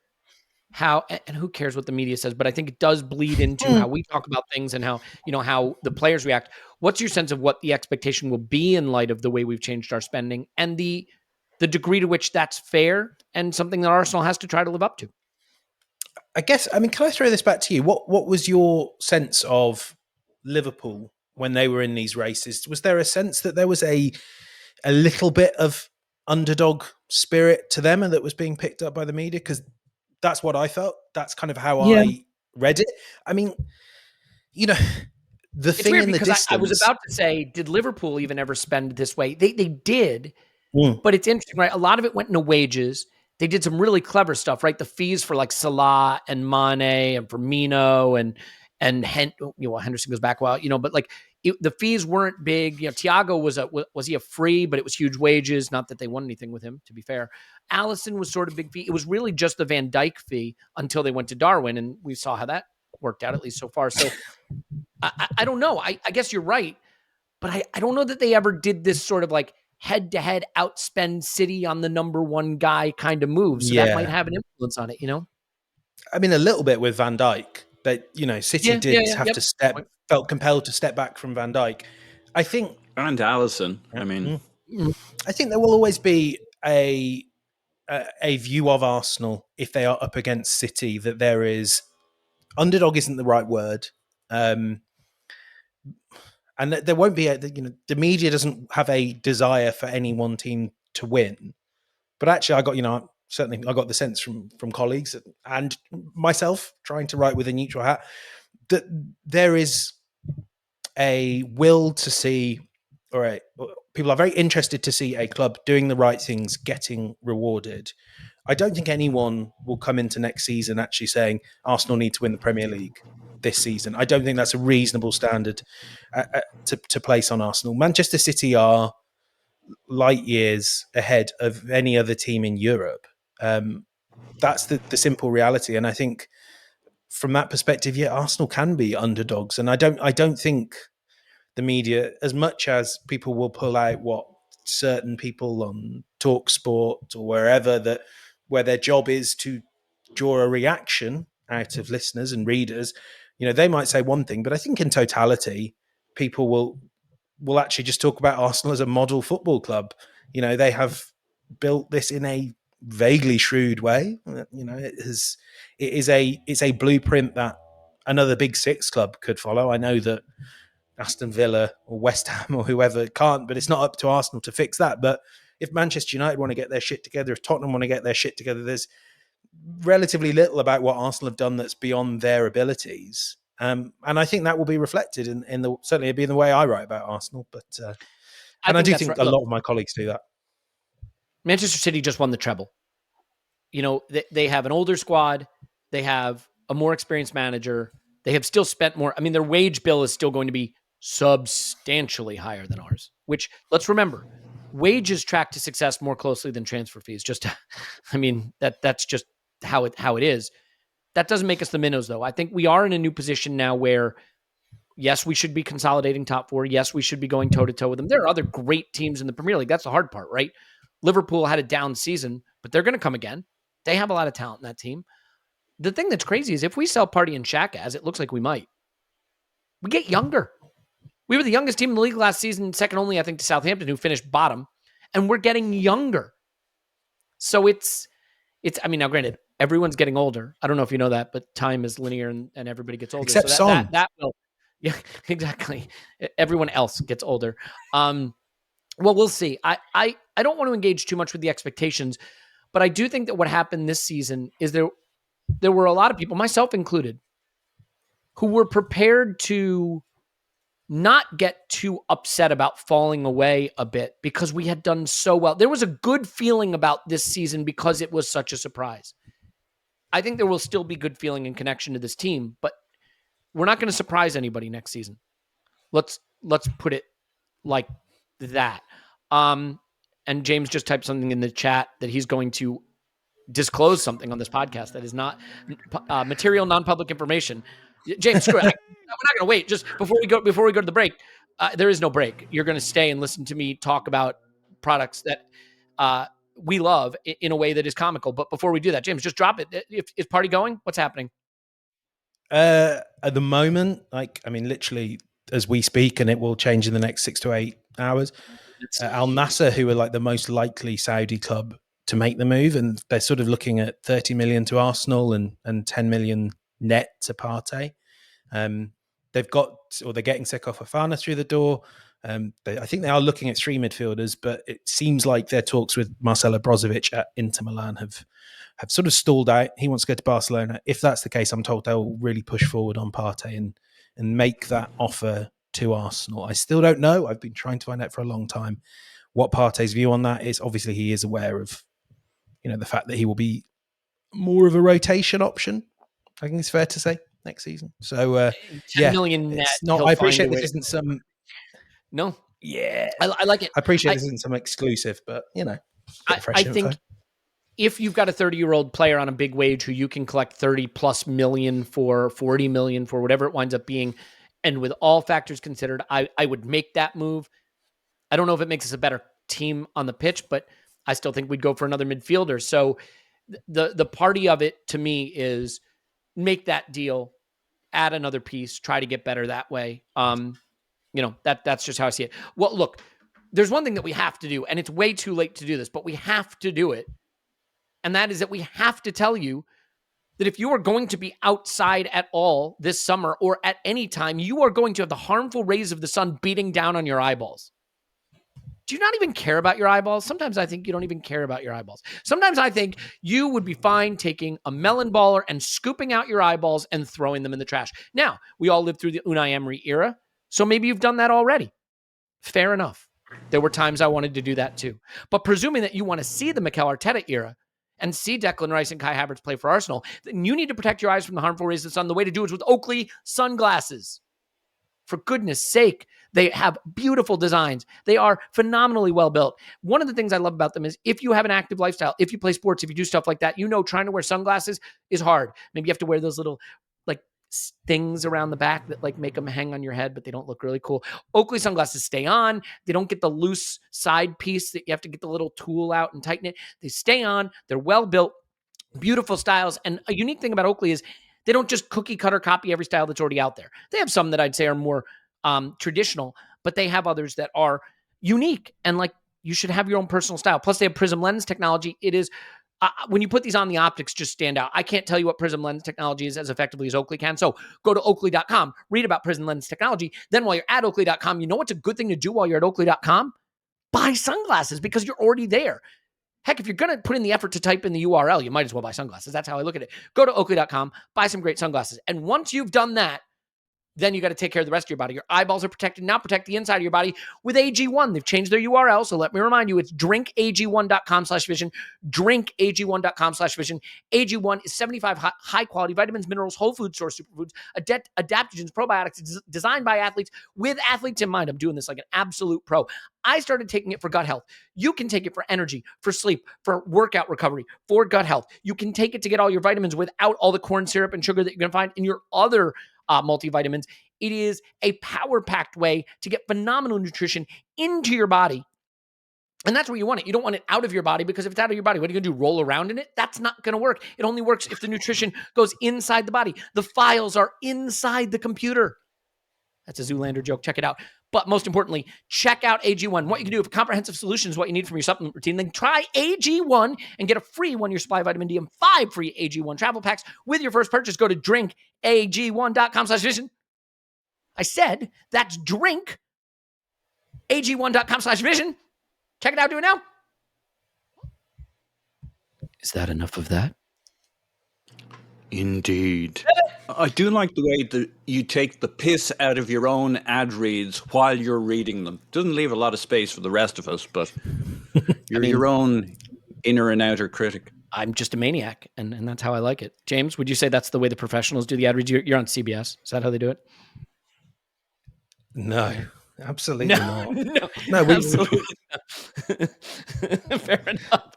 how, and who cares what the media says, but I think it does bleed into how we talk about things and how, how the players react. What's your sense of what the expectation will be in light of the way we've changed our spending and the degree to which that's fair and something that Arsenal has to try to live up to? I guess, can I throw this back to you? What was your sense of Liverpool when they were in these races? Was there a sense that there was a little bit of underdog spirit to them and that was being picked up by the media? Because that's what I felt. That's kind of how I read it. I mean, the it's thing weird in the distance. I was about to say, did Liverpool even ever spend this way? They did, but it's interesting, right? A lot of it went into wages. They did some really clever stuff, right? The fees for Salah and Mane and Firmino and Henderson goes back a while, but the fees weren't big. Thiago was he a free, but it was huge wages. Not that they won anything with him, to be fair. Allison was sort of big fee. It was really just the Van Dijk fee until they went to Darwin, and we saw how that worked out, at least so far. So I don't know. I guess you're right, but I don't know that they ever did this sort of head-to-head outspend City on the number one guy kind of move. So that might have an influence on it, I mean, a little bit with Van Dijk, but, City to felt compelled to step back from Van Dijk. I think... And Allison, I mean... I think there will always be a view of Arsenal, if they are up against City, that there is... Underdog isn't the right word. And there won't be the media doesn't have a desire for any one team to win. But actually, I got the sense from colleagues and myself trying to write with a neutral hat that there is a will to see, people are very interested to see a club doing the right things, getting rewarded. I don't think anyone will come into next season actually saying Arsenal need to win the Premier League this season. I don't think that's a reasonable standard to place on Arsenal. Manchester City are light years ahead of any other team in Europe. That's the simple reality. And I think from that perspective, Arsenal can be underdogs. And I don't think the media, as much as people will pull out what certain people on TalkSport or wherever where their job is to draw a reaction out of listeners and readers, they might say one thing, but I think in totality, people will we'll actually just talk about Arsenal as a model football club. You know, they have built this in a vaguely shrewd way. You know, it's a blueprint that another big six club could follow. I know that Aston Villa or West Ham or whoever can't, but it's not up to Arsenal to fix that. But if Manchester United want to get their shit together, if Tottenham want to get their shit together, there's relatively little about what Arsenal have done that's beyond their abilities. And I think that will be reflected in the, certainly it'll be in the way I write about Arsenal. But I do think a lot of my colleagues do that. Manchester City just won the treble. You know, they have an older squad. They have a more experienced manager. They have still spent more. I mean, their wage bill is still going to be substantially higher than ours, which, let's remember, wages track to success more closely than transfer fees. I mean, that's just how it is. That doesn't make us the minnows, though. I think we are in a new position now where, yes, we should be consolidating top four. Yes, we should be going toe-to-toe with them. There are other great teams in the Premier League. That's the hard part, right? Liverpool had a down season, but they're going to come again. They have a lot of talent in that team. The thing that's crazy is if we sell Partey and Xhaka, as it looks like we might, we get younger. We were the youngest team in the league last season, second only, I think, to Southampton, who finished bottom, and we're getting younger. So it's. I mean, now granted, everyone's getting older. I don't know if you know that, but time is linear and everybody gets older. Except so Son. That will, yeah, exactly. Everyone else gets older. Well, we'll see. I don't want to engage too much with the expectations, but I do think that what happened this season is there were a lot of people, myself included, who were prepared to not get too upset about falling away a bit because we had done so well. There was a good feeling about this season because it was such a surprise. I think there will still be good feeling and connection to this team, but we're not going to surprise anybody next season. Let's put it like that. And James just typed something in the chat that he's going to disclose something on this podcast that is not material, non-public information. James, screw it. We're not going to wait. Just before we go to the break, there is no break. You're going to stay and listen to me talk about products that we love in a way that is comical. But before we do that, James, just drop it. Is Partey going? What's happening? At the moment, literally as we speak, and it will change in the next 6 to 8 hours. Al Nassr, who are like the most likely Saudi club to make the move, and they're sort of looking at 30 million to Arsenal and 10 million net to Partey. They're getting Sekov Fofana through the door. I think they are looking at 3 midfielders, but it seems like their talks with Marcelo Brozovic at Inter Milan have sort of stalled out. He wants to go to Barcelona. If that's the case, I'm told they'll really push forward on Partey and make that offer to Arsenal. I still don't know. I've been trying to find out for a long time what Partey's view on that is. Obviously, he is aware of, the fact that he will be more of a rotation option, I think it's fair to say, next season. So, 10 million net. I appreciate this isn't some... No. Yeah. I like it. I appreciate this isn't some exclusive, but, I think if you've got a 30-year-old player on a big wage who you can collect 30 plus million for, 40 million for, whatever it winds up being, and with all factors considered, I would make that move. I don't know if it makes us a better team on the pitch, but I still think we'd go for another midfielder. So the party of it to me is make that deal, add another piece, try to get better that way. That's just how I see it. Well, look, there's one thing that we have to do, and it's way too late to do this, but we have to do it. And that is that we have to tell you that if you are going to be outside at all this summer or at any time, you are going to have the harmful rays of the sun beating down on your eyeballs. Do you not even care about your eyeballs? Sometimes I think you don't even care about your eyeballs. Sometimes I think you would be fine taking a melon baller and scooping out your eyeballs and throwing them in the trash. Now, we all lived through the Unai Emery era, so maybe you've done that already. Fair enough. There were times I wanted to do that too. But presuming that you want to see the Mikel Arteta era and see Declan Rice and Kai Havertz play for Arsenal, then you need to protect your eyes from the harmful rays of the sun. The way to do it is with Oakley sunglasses. For goodness sake, they have beautiful designs. They are phenomenally well built. One of the things I love about them is if you have an active lifestyle, if you play sports, if you do stuff like that, trying to wear sunglasses is hard. Maybe you have to wear those little things around the back that make them hang on your head, but they don't look really cool. Oakley sunglasses stay on. They don't get the loose side piece that you have to get the little tool out and tighten it. They stay on. They're well built, beautiful styles. And a unique thing about Oakley is they don't just cookie cutter copy every style that's already out there. They have some that I'd say are more traditional, but they have others that are unique and like you should have your own personal style. Plus they have prism lens technology. It is when you put these on, the optics just stand out. I can't tell you what prism lens technology is as effectively as Oakley can. So go to Oakley.com, read about prism lens technology. Then while you're at Oakley.com, you know what's a good thing to do while you're at Oakley.com? Buy sunglasses because you're already there. Heck, if you're going to put in the effort to type in the URL, you might as well buy sunglasses. That's how I look at it. Go to Oakley.com, buy some great sunglasses. And once you've done that, then you got to take care of the rest of your body. Your eyeballs are protected. Now protect the inside of your body with AG1. They've changed their URL. So let me remind you, it's drinkag1.com/vision, drinkag1.com/vision. AG1 is 75 high quality vitamins, minerals, whole food source superfoods, adaptogens, probiotics, designed by athletes with athletes in mind. I'm doing this like an absolute pro. I started taking it for gut health. You can take it for energy, for sleep, for workout recovery, for gut health. You can take it to get all your vitamins without all the corn syrup and sugar that you're going to find in your other multivitamins. It is a power-packed way to get phenomenal nutrition into your body. And that's where you want it. You don't want it out of your body, because if it's out of your body, what are you going to do? Roll around in it? That's not going to work. It only works if the nutrition goes inside the body. The files are inside the computer. That's a Zoolander joke. Check it out. But most importantly, check out AG1. What you can do, if a comprehensive solution is what you need from your supplement routine, then try AG1 and get a free 1-year supply of vitamin D and 5 free AG1 travel packs with your first purchase. Go to drinkag1.com/vision. I said that's drinkag1.com/vision. Check it out. Do it now. Is that enough of that? Indeed. I do like the way that you take the piss out of your own ad reads while you're reading them. Doesn't leave a lot of space for the rest of us, but you're your own inner and outer critic. I'm just a maniac, and that's how I like it. James, would you say that's the way the professionals do the ad reads? You're on CBS. Is that how they do it? No, absolutely not. No, absolutely not. Fair enough.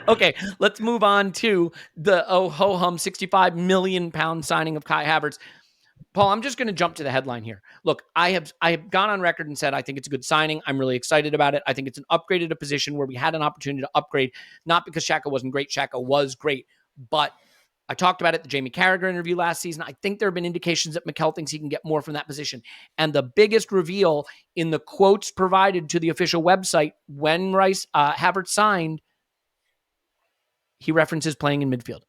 Okay, let's move on to the ho-hum 65 million pound signing of Kai Havertz. Paul, I'm just going to jump to the headline here. Look, I have gone on record and said I think it's a good signing. I'm really excited about it. I think it's an upgrade at a position where we had an opportunity to upgrade, not because Xhaka wasn't great. Xhaka was great, but I talked about it at the Jamie Carragher interview last season. I think there have been indications that Mikel thinks he can get more from that position. And the biggest reveal in the quotes provided to the official website when Havertz signed, he references playing in midfield.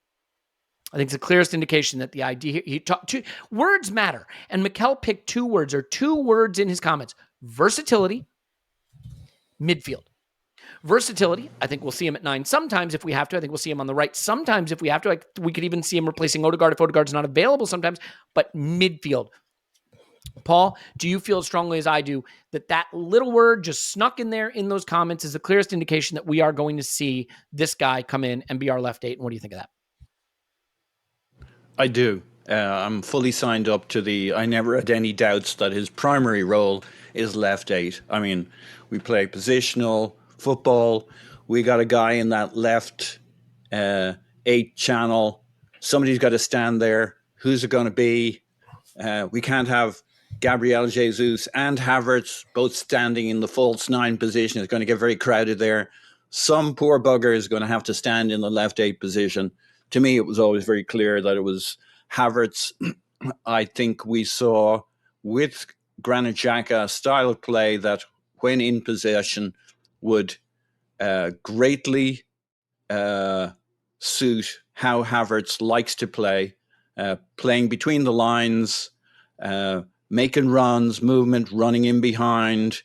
I think it's the clearest indication that the idea he talked to words matter. And Mikel picked two words in his comments: versatility, midfield. Versatility, I think we'll see him at 9 sometimes if we have to. I think we'll see him on the right sometimes if we have to. We could even see him replacing Odegaard if Odegaard's not available sometimes. But midfield. Paul, do you feel as strongly as I do that little word just snuck in there in those comments is the clearest indication that we are going to see this guy come in and be our left 8? And what do you think of that? I do. I'm fully signed up to I never had any doubts that his primary role is left 8. I mean, we play positional football. We got a guy in that left 8 channel. Somebody's got to stand there. Who's it going to be? We can't have Gabriel Jesus and Havertz both standing in the false 9 position. It's going to get very crowded there. Some poor bugger is going to have to stand in the left 8 position. To me, it was always very clear that it was Havertz. I think we saw with Granit Xhaka a style of play that, when in possession, would greatly suit how Havertz likes to play, playing between the lines, making runs, movement, running in behind,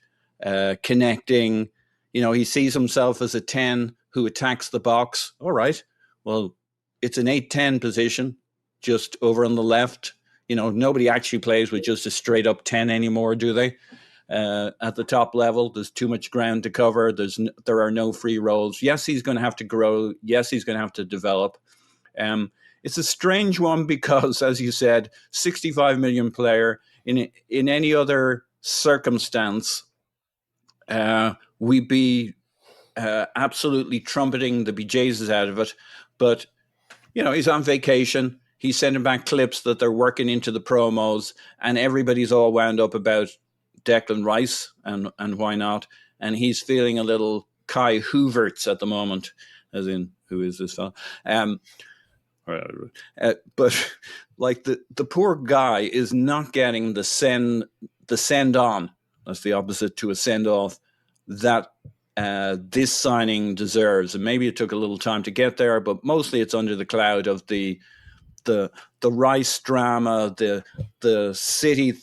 connecting. You know, he sees himself as a 10 who attacks the box. All right, well, it's an 8-10 position just over on the left. You know, nobody actually plays with just a straight up 10 anymore, do they? At the top level, there's too much ground to cover. There are no free roles. Yes, he's going to have to grow. Yes, he's going to have to develop. It's a strange one because, as you said, 65 million player. In any other circumstance, we'd be absolutely trumpeting the bejesus out of it. But, you know, he's on vacation. He's sending back clips that they're working into the promos, and everybody's all wound up about Declan Rice and why not. And he's feeling a little Kai Havertz at the moment, as in, who is this fellow? But like the poor guy is not getting the send on. that's the opposite to a send-off, that this signing deserves. And maybe it took a little time to get there, but mostly it's under the cloud of the Rice drama, the City,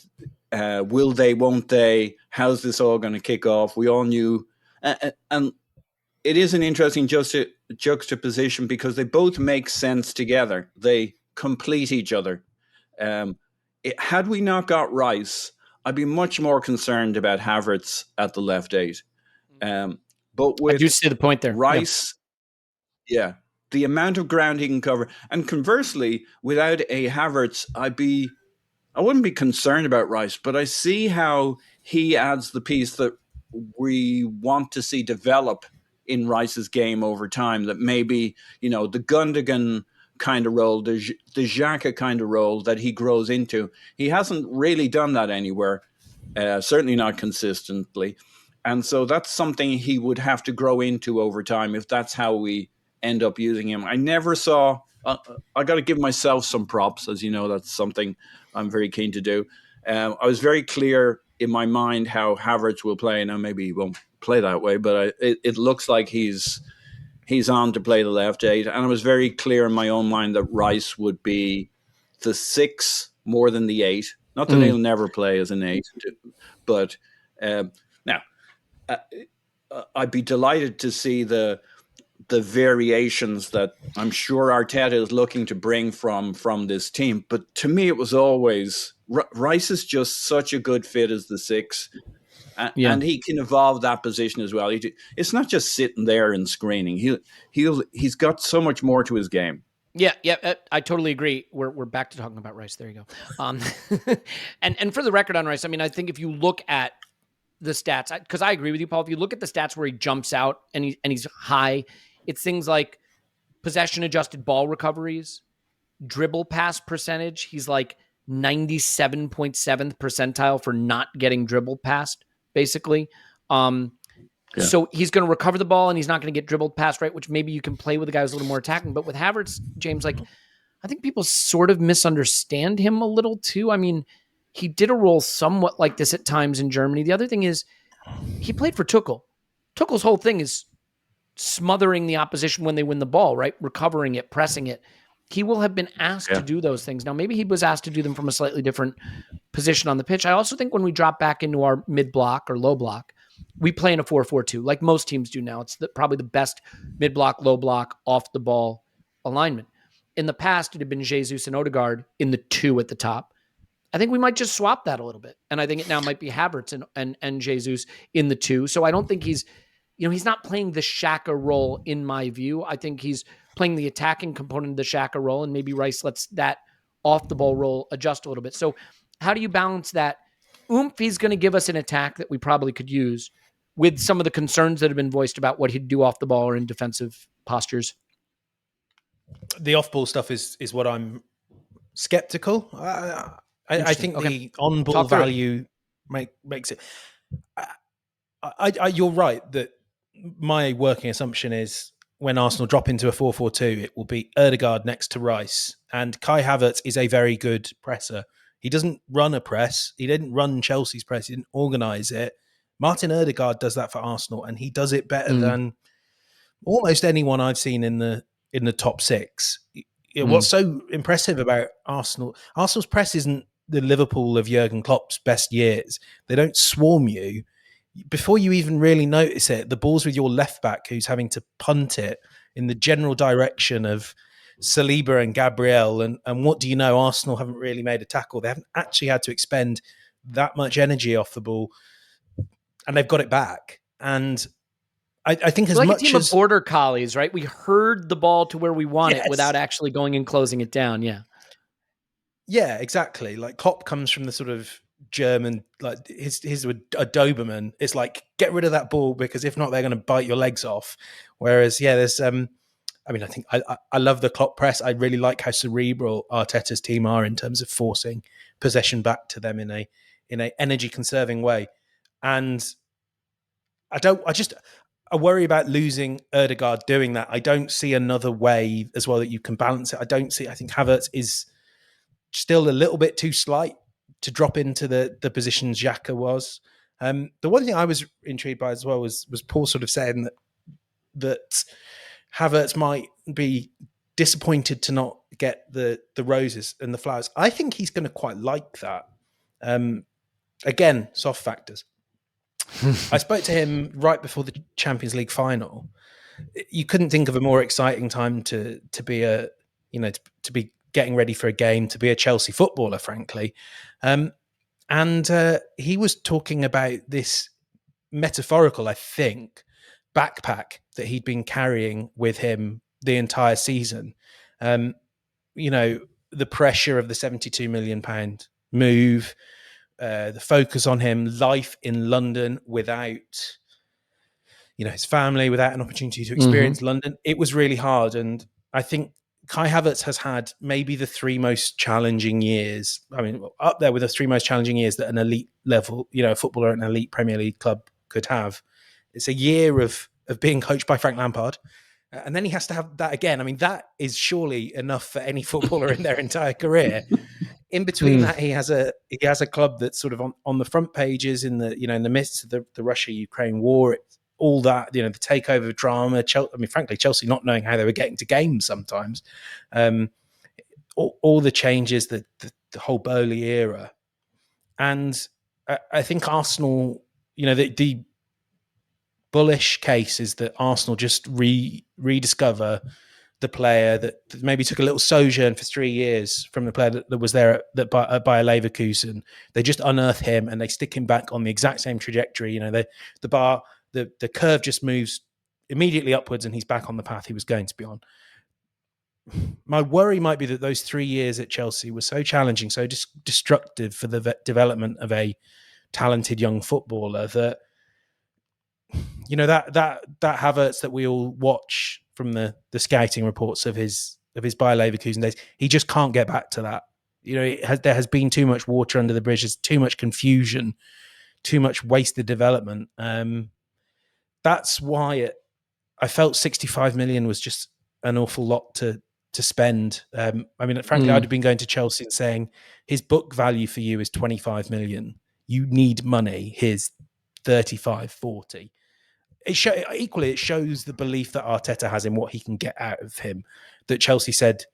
will they, won't they? How's this all going to kick off? We all knew, and it is an interesting juxtaposition because they both make sense together. They complete each other. Had we not got Rice, I'd be much more concerned about Havertz at the left 8. But with I do see the point there. Rice, yeah, the amount of ground he can cover, and conversely, without a Havertz, I wouldn't be concerned about Rice, but I see how he adds the piece that we want to see develop in Rice's game over time. That maybe, the Gundogan kind of role, the Xhaka kind of role that he grows into. He hasn't really done that anywhere, certainly not consistently. And so that's something he would have to grow into over time if that's how we end up using him. I never saw, I got to give myself some props. As you know, that's something I'm very keen to do. I was very clear in my mind how Havertz will play. Now, maybe he won't play that way, but it looks like he's on to play the left 8. And I was very clear in my own mind that Rice would be the 6 more than the 8. Not that he'll never play as an 8, but now I'd be delighted to see the variations that I'm sure Arteta is looking to bring from this team. But to me, it was always Rice is just such a good fit as the 6. And he can evolve that position as well. It's not just sitting there and screening. He's got so much more to his game. Yeah, I totally agree. We're back to talking about Rice. There you go. And for the record on Rice, I mean, I think if you look at the stats, because I agree with you, Paul. If you look at the stats where he jumps out and he's high, it's things like possession adjusted ball recoveries, dribble pass percentage. He's like 97.7th percentile for not getting dribbled past, basically. So he's going to recover the ball and he's not going to get dribbled past, right? Which maybe you can play with a guy who's a little more attacking. But with Havertz, James, like, I think people sort of misunderstand him a little too. I mean, he did a role somewhat like this at times in Germany. The other thing is he played for Tuchel. Tuchel's whole thing is smothering the opposition when they win the ball, right? Recovering it, pressing it. He will have been asked to do those things. Now, maybe he was asked to do them from a slightly different position on the pitch. I also think when we drop back into our mid-block or low block, we play in a 4-4-2 like most teams do now. It's probably the best mid-block, low block, off-the-ball alignment. In the past, it had been Jesus and Odegaard in the 2 at the top. I think we might just swap that a little bit. And I think it now might be Havertz and Jesus in the 2. So I don't think he's not playing the Xhaka role in my view. I think he's playing the attacking component of the Xhaka role, and maybe Rice lets that off-the-ball role adjust a little bit. So how do you balance that oomph he's going to give us an attack that we probably could use with some of the concerns that have been voiced about what he'd do off the ball or in defensive postures? The off-ball stuff is what I'm skeptical. I think the on-ball value makes it. You're right that my working assumption is when Arsenal drop into a 4-4-2, it will be Ødegaard next to Rice. And Kai Havertz is a very good presser. He doesn't run a press. He didn't run Chelsea's press. He didn't organise it. Martin Ødegaard does that for Arsenal, and he does it better than almost anyone I've seen in the top 6. What's so impressive about Arsenal's press isn't the Liverpool of Jurgen Klopp's best years. They don't swarm you. Before you even really notice it, the ball's with your left back who's having to punt it in the general direction of Saliba and Gabriel. And what do you know? Arsenal haven't really made a tackle. They haven't actually had to expend that much energy off the ball, and they've got it back. And I think as like much a team as of border collies, right? We herd the ball to where we want it without actually going and closing it down. Yeah, exactly. Like Klopp comes from the sort of German, like his a Doberman. It's like, get rid of that ball because if not, they're going to bite your legs off. Whereas, there's I think I love the Klopp press. I really like how cerebral Arteta's team are in terms of forcing possession back to them in a energy conserving way. And I worry about losing Ødegaard doing that. I don't see another way as well that you can balance it. I think Havertz is still a little bit too slight to drop into the position Xhaka was. The one thing I was intrigued by as well was Paul sort of saying that Havertz might be disappointed to not get the roses and the flowers. I think he's going to quite like that. Again, soft factors. I spoke to him right before the Champions League final. You couldn't think of a more exciting time to be to be getting ready for a game, to be a Chelsea footballer, frankly. And he was talking about this metaphorical, I think, backpack that he'd been carrying with him the entire season. The pressure of the £72 million move, the focus on him, life in London without, his family, without an opportunity to experience London. It was really hard. And I think Kai Havertz has had maybe the three most challenging years. I mean, up there with the three most challenging years that an elite level, a footballer at an elite Premier League club could have. It's a year of being coached by Frank Lampard. And then he has to have that again. I mean, that is surely enough for any footballer in their entire career. In between that, he has a club that's sort of on the front pages in the in the midst of the Russia-Ukraine war. All that, the takeover drama. Frankly, Chelsea not knowing how they were getting to games sometimes. All the changes, the whole Bowley era, and I think Arsenal. The bullish case is that Arsenal just rediscover the player that maybe took a little sojourn for 3 years from the player that was there at Bayer Leverkusen. They just unearth him and they stick him back on the exact same trajectory. The curve just moves immediately upwards and he's back on the path he was going to be on. My worry might be that those 3 years at Chelsea were so challenging, so destructive for the development of a talented young footballer that that Havertz that we all watch from the scouting reports of his Bayer Leverkusen days, he just can't get back to that. There has been too much water under the bridge. There's too much confusion, too much wasted development. That's why I felt 65 million was just an awful lot to spend. Frankly, I'd have been going to Chelsea and saying his book value for you is 25 million. You need money. Here's 35, 40. It shows the belief that Arteta has in what he can get out of him. That Chelsea said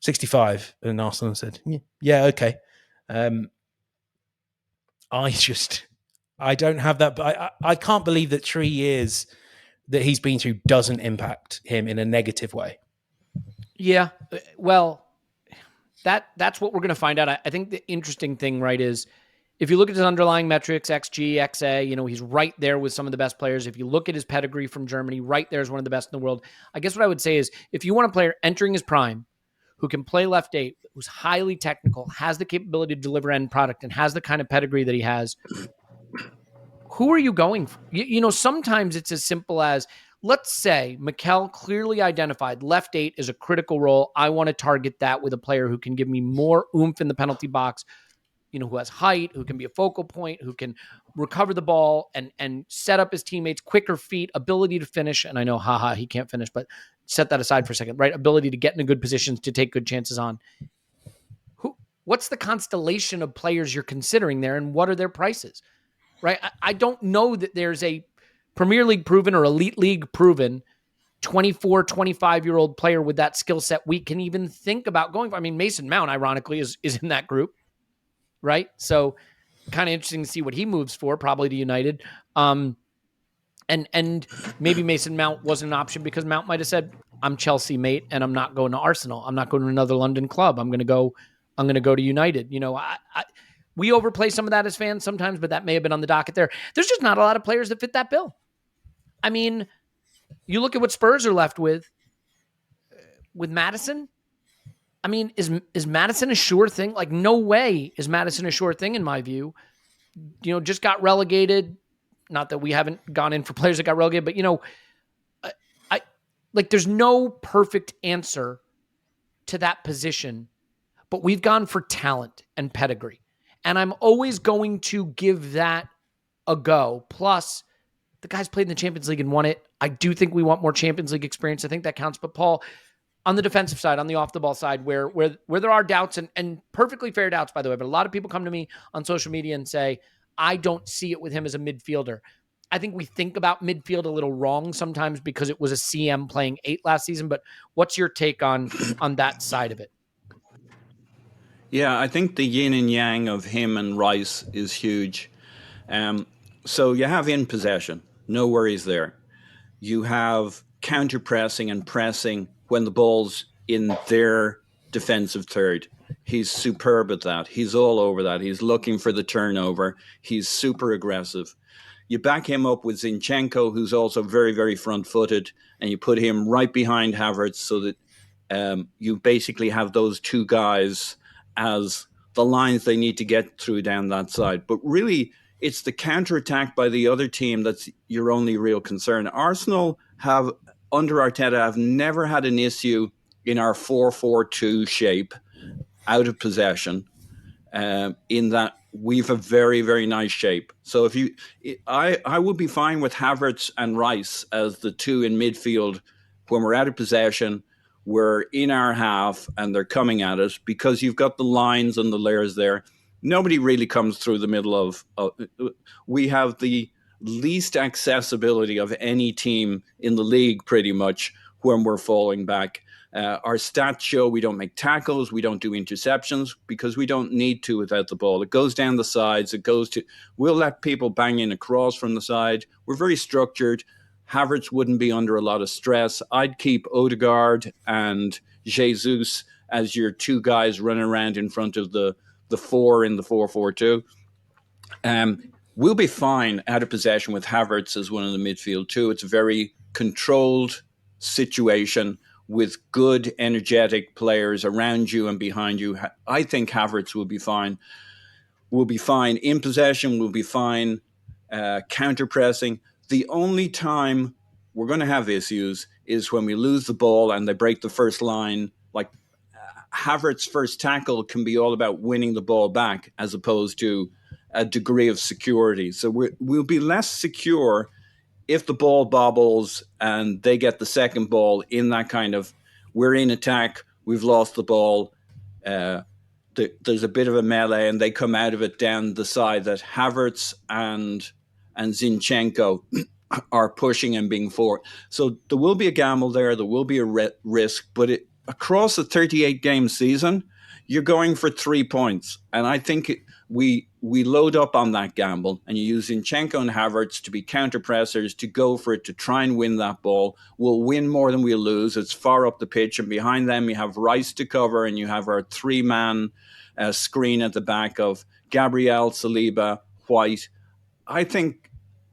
65 and Arsenal said, yeah, okay. I don't have that, but I can't believe that 3 years that he's been through doesn't impact him in a negative way. Yeah, well, that's what we're going to find out. I think the interesting thing, right, is if you look at his underlying metrics, XG, XA, he's right there with some of the best players. If you look at his pedigree from Germany, right there is one of the best in the world. I guess what I would say is if you want a player entering his prime who can play left eight, who's highly technical, has the capability to deliver end product, and has the kind of pedigree that he has, who are you going for? Sometimes it's as simple as, let's say Mikel clearly identified left eight is a critical role. I want to target that with a player who can give me more oomph in the penalty box, who has height, who can be a focal point, who can recover the ball and set up his teammates, quicker feet, ability to finish. And I know, he can't finish, but set that aside for a second, right? Ability to get into good positions, to take good chances on. What's the constellation of players you're considering there, and what are their prices, right? I don't know that there's a Premier League proven or Elite League proven 24, 25-year-old player with that skill set we can even think about going for. Mason Mount, ironically, is in that group. Right. So kind of interesting to see what he moves for, probably to United. And maybe Mason Mount wasn't an option because Mount might have said, I'm Chelsea, mate, and I'm not going to Arsenal. I'm not going to another London club. I'm going to go to United. We overplay some of that as fans sometimes, but that may have been on the docket there. There's just not a lot of players that fit that bill. You look at what Spurs are left with Maddison. Is Maddison a sure thing? Like, no way is Maddison a sure thing in my view. Just got relegated. Not that we haven't gone in for players that got relegated, but there's no perfect answer to that position. But we've gone for talent and pedigree, and I'm always going to give that a go. Plus, the guy's played in the Champions League and won it. I do think we want more Champions League experience. I think that counts. But Paul, on the defensive side, on the off-the-ball side, where there are doubts, and perfectly fair doubts, by the way, but a lot of people come to me on social media and say, I don't see it with him as a midfielder. I think we think about midfield a little wrong sometimes because it was a CM playing 8 last season. But what's your take on that side of it? Yeah, I think the yin and yang of him and Rice is huge. So you have in possession, no worries there. You have counter pressing and pressing when the ball's in their defensive third. He's superb at that. He's all over that. He's looking for the turnover. He's super aggressive. You back him up with Zinchenko, who's also very, very front-footed, and you put him right behind Havertz so that you basically have those two guys as the lines they need to get through down that side. But really, it's the counter-attack by the other team that's your only real concern. Arsenal have, under Arteta, have never had an issue in our 4-4-2 shape out of possession, in that we've a very, very nice shape. So I would be fine with Havertz and Rice as the two in midfield when we're out of possession. We're in our half and they're coming at us because you've got the lines and the layers there. Nobody really comes through the middle of we have the least accessibility of any team in the league pretty much when we're falling back. Our stats show we don't make tackles, we don't do interceptions because we don't need to without the ball. It goes down the sides, we'll let people bang in across from the side. We're very structured. Havertz wouldn't be under a lot of stress. I'd keep Odegaard and Jesus as your two guys running around in front of the four in the 4-4-2. We'll be fine out of possession with Havertz as one in the midfield too. It's a very controlled situation with good, energetic players around you and behind you. I think Havertz will be fine. We'll be fine in possession. We'll be fine counter-pressing. The only time we're going to have issues is when we lose the ball and they break the first line. Like Havertz's first tackle can be all about winning the ball back as opposed to a degree of security. So we'll be less secure if the ball bobbles and they get the second ball in that kind of, we're in attack, we've lost the ball, there's a bit of a melee and they come out of it down the side that Havertz and Zinchenko are pushing and being forward. So there will be a gamble there, there will be a risk, but across a 38-game season, you're going for 3 points. And I think we load up on that gamble and you use Zinchenko and Havertz to be counter-pressers, to go for it, to try and win that ball. We'll win more than we'll lose. It's far up the pitch. And behind them, you have Rice to cover and you have our three-man screen at the back of Gabriel, Saliba, White. I think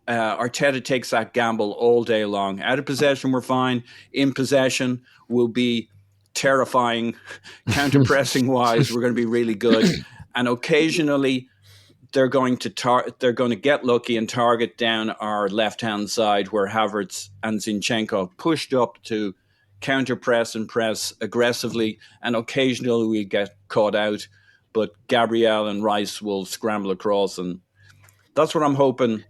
Arteta takes that gamble all day long. Out of possession, we're fine. In possession, we'll be terrifying. Counter-pressing wise, we're going to be really good. And occasionally, they're going to get lucky and target down our left-hand side where Havertz and Zinchenko pushed up to counter-press and press aggressively. And occasionally, we get caught out. But Gabriel and Rice will scramble across, and that's what I'm hoping.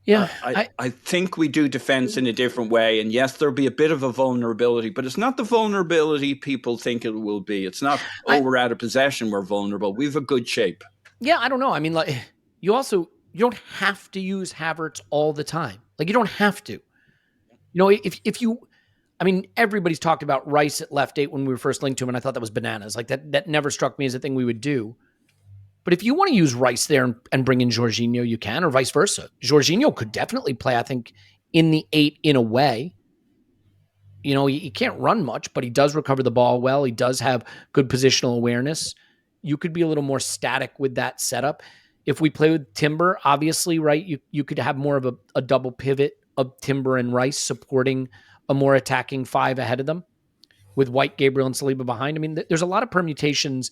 I think we do defense in a different way. And yes, there'll be a bit of a vulnerability, but it's not the vulnerability people think it will be. It's not, we're out of possession, we're vulnerable. We have a good shape. Yeah, I don't know. I mean, like, you don't have to use Havertz all the time. Like, you don't have to. If you, I mean, everybody's talked about Rice at left 8 when we were first linked to him, and I thought that was bananas. Like, that never struck me as a thing we would do. But if you want to use Rice there and bring in Jorginho, you can, or vice versa. Jorginho could definitely play, I think, in the 8 in a way. He can't run much, but he does recover the ball well. He does have good positional awareness. You could be a little more static with that setup. If we play with Timber, obviously, right, you could have more of a double pivot of Timber and Rice supporting a more attacking 5 ahead of them with White, Gabriel, and Saliba behind. I mean, there's a lot of permutations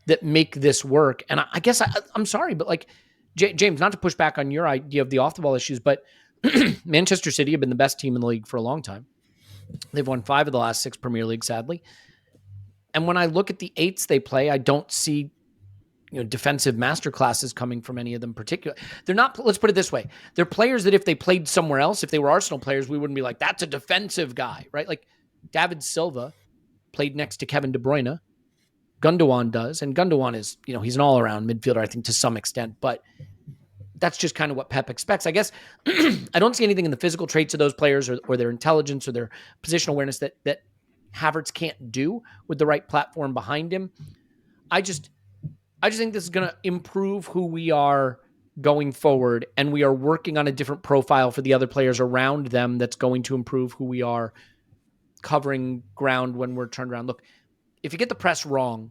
that make this work. And I guess I'm sorry, but like, James, not to push back on your idea of the off-the-ball issues, but Manchester City have been the best team in the league for a long time. They've won 5 of the last 6 Premier League, sadly. And when I look at the 8s they play, I don't see defensive masterclasses coming from any of them particularly. They're not, let's put it this way. They're players that if they played somewhere else, if they were Arsenal players, we wouldn't be like, that's a defensive guy, right? Like David Silva played next to Kevin De Bruyne. Gundogan does, and Gundogan is, he's an all-around midfielder, I think, to some extent, but that's just kind of what Pep expects. I guess I don't see anything in the physical traits of those players or their intelligence or their positional awareness that Havertz can't do with the right platform behind him. I just think this is going to improve who we are going forward, and we are working on a different profile for the other players around them that's going to improve who we are covering ground when we're turned around. Look, if you get the press wrong,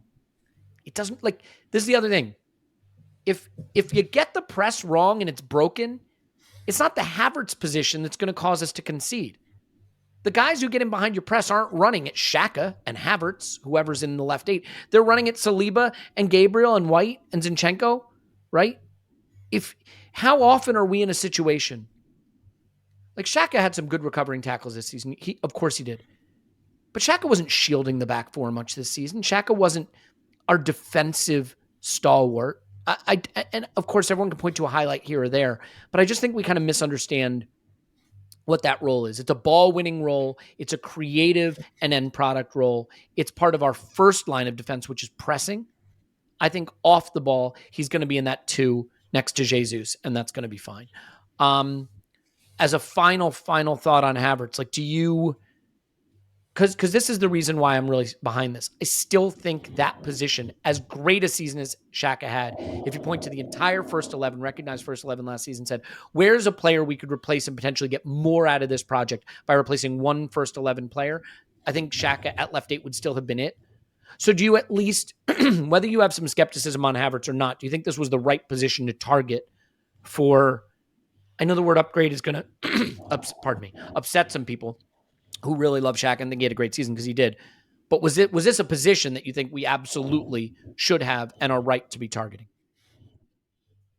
it doesn't, like, this is the other thing. If you get the press wrong and it's broken, it's not the Havertz position that's going to cause us to concede. The guys who get in behind your press aren't running at Xhaka and Havertz, whoever's in the left 8. They're running at Saliba and Gabriel and White and Zinchenko, right? How often are we in a situation like Xhaka had some good recovering tackles this season? Of course he did. But Xhaka wasn't shielding the back four much this season. Xhaka wasn't our defensive stalwart. And of course, everyone can point to a highlight here or there, but I just think we kind of misunderstand what that role is. It's a ball-winning role. It's a creative and end product role. It's part of our first line of defense, which is pressing. I think off the ball, he's going to be in that 2 next to Jesus, and that's going to be fine. As a final thought on Havertz, like, do you... Because this is the reason why I'm really behind this. I still think that position, as great a season as Xhaka had, if you point to the entire first 11, recognized first 11 last season, said, where's a player we could replace and potentially get more out of this project by replacing one first 11 player? I think Xhaka at left 8 would still have been it. So do you at least, whether you have some skepticism on Havertz or not, do you think this was the right position to target for, I know the word upgrade is going to, upset some people who really love Shaq and think he had a great season because he did. But was this a position that you think we absolutely should have and are right to be targeting?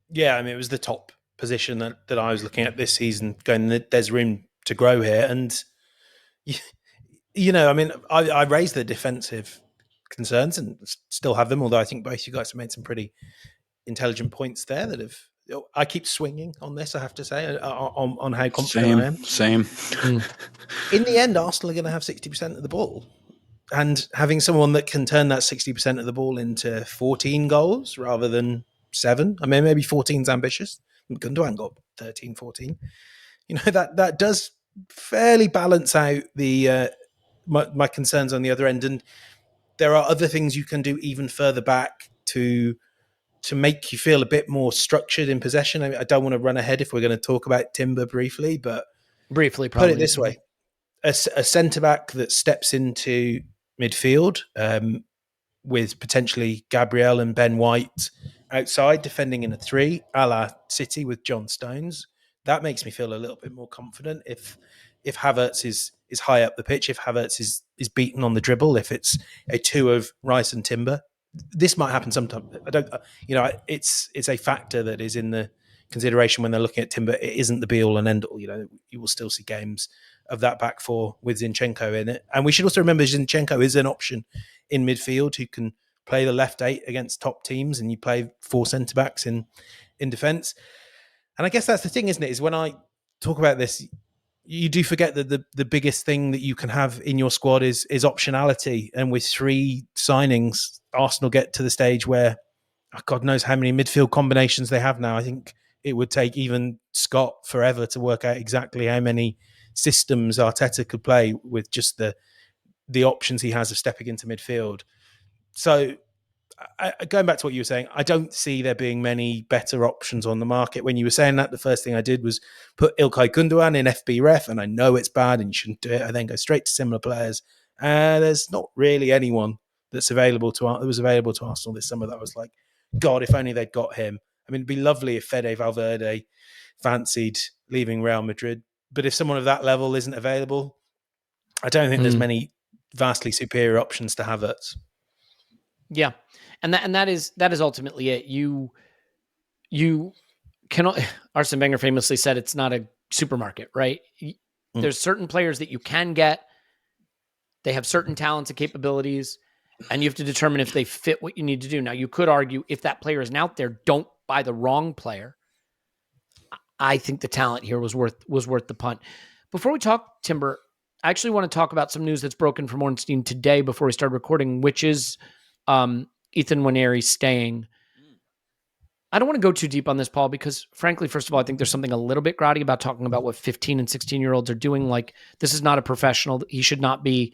Yeah, I mean, it was the top position that I was looking at this season, going, there's room to grow here. And, you know, I mean, I raised the defensive concerns and still have them, although I think both you guys have made some pretty intelligent points there that have... I keep swinging on this, I have to say, on how confident I am. Same. In the end, Arsenal are going to have 60% of the ball. And having someone that can turn that 60% of the ball into 14 goals rather than 7, I mean, maybe 14's ambitious. Gundogan got 13, 14. You know, that does fairly balance out the my concerns on the other end. And there are other things you can do even further back to make you feel a bit more structured in possession. I mean, I don't want to run ahead if we're going to talk about Timber briefly, but probably. Put it this way. A centre-back that steps into midfield with potentially Gabriel and Ben White outside defending in a 3, a la City with John Stones, that makes me feel a little bit more confident. If Havertz is high up the pitch, if Havertz is beaten on the dribble, if it's a 2 of Rice and Timber, this might happen sometime. I don't, you know, it's a factor that is in the consideration when they're looking at Timber. It isn't the be all and end all. You know, you will still see games of that back four with Zinchenko in it. And we should also remember Zinchenko is an option in midfield who can play the left 8 against top teams, and you play 4 centre backs in defence. And I guess that's the thing, isn't it? Is when I talk about this, you do forget that the biggest thing that you can have in your squad is optionality. And with 3 signings, Arsenal get to the stage where God knows how many midfield combinations they have now. I think it would take even Scott forever to work out exactly how many systems Arteta could play with just the options he has of stepping into midfield. So going back to what you were saying, I don't see there being many better options on the market. When you were saying that, the first thing I did was put Ilkay Gundogan in FB ref, and I know it's bad and you shouldn't do it. I then go straight to similar players. There's not really anyone that was available to Arsenal this summer that was like, God, if only they'd got him. I mean, it'd be lovely if Fede Valverde fancied leaving Real Madrid, but if someone of that level isn't available, I don't think there's many vastly superior options to Havertz. Yeah. And that is ultimately it. You cannot, Arsene Wenger famously said it's not a supermarket, right? There's certain players that you can get. They have certain talents and capabilities, and you have to determine if they fit what you need to do. Now, you could argue if that player isn't out there, don't buy the wrong player. I think the talent here was worth the punt. Before we talk Timber, I actually want to talk about some news that's broken from Ornstein today before we start recording, which is Ethan Nwaneri staying. I don't want to go too deep on this, Paul, because frankly, first of all, I think there's something a little bit grotty about talking about what 15 and 16-year-olds are doing. Like, this is not a professional. He should not be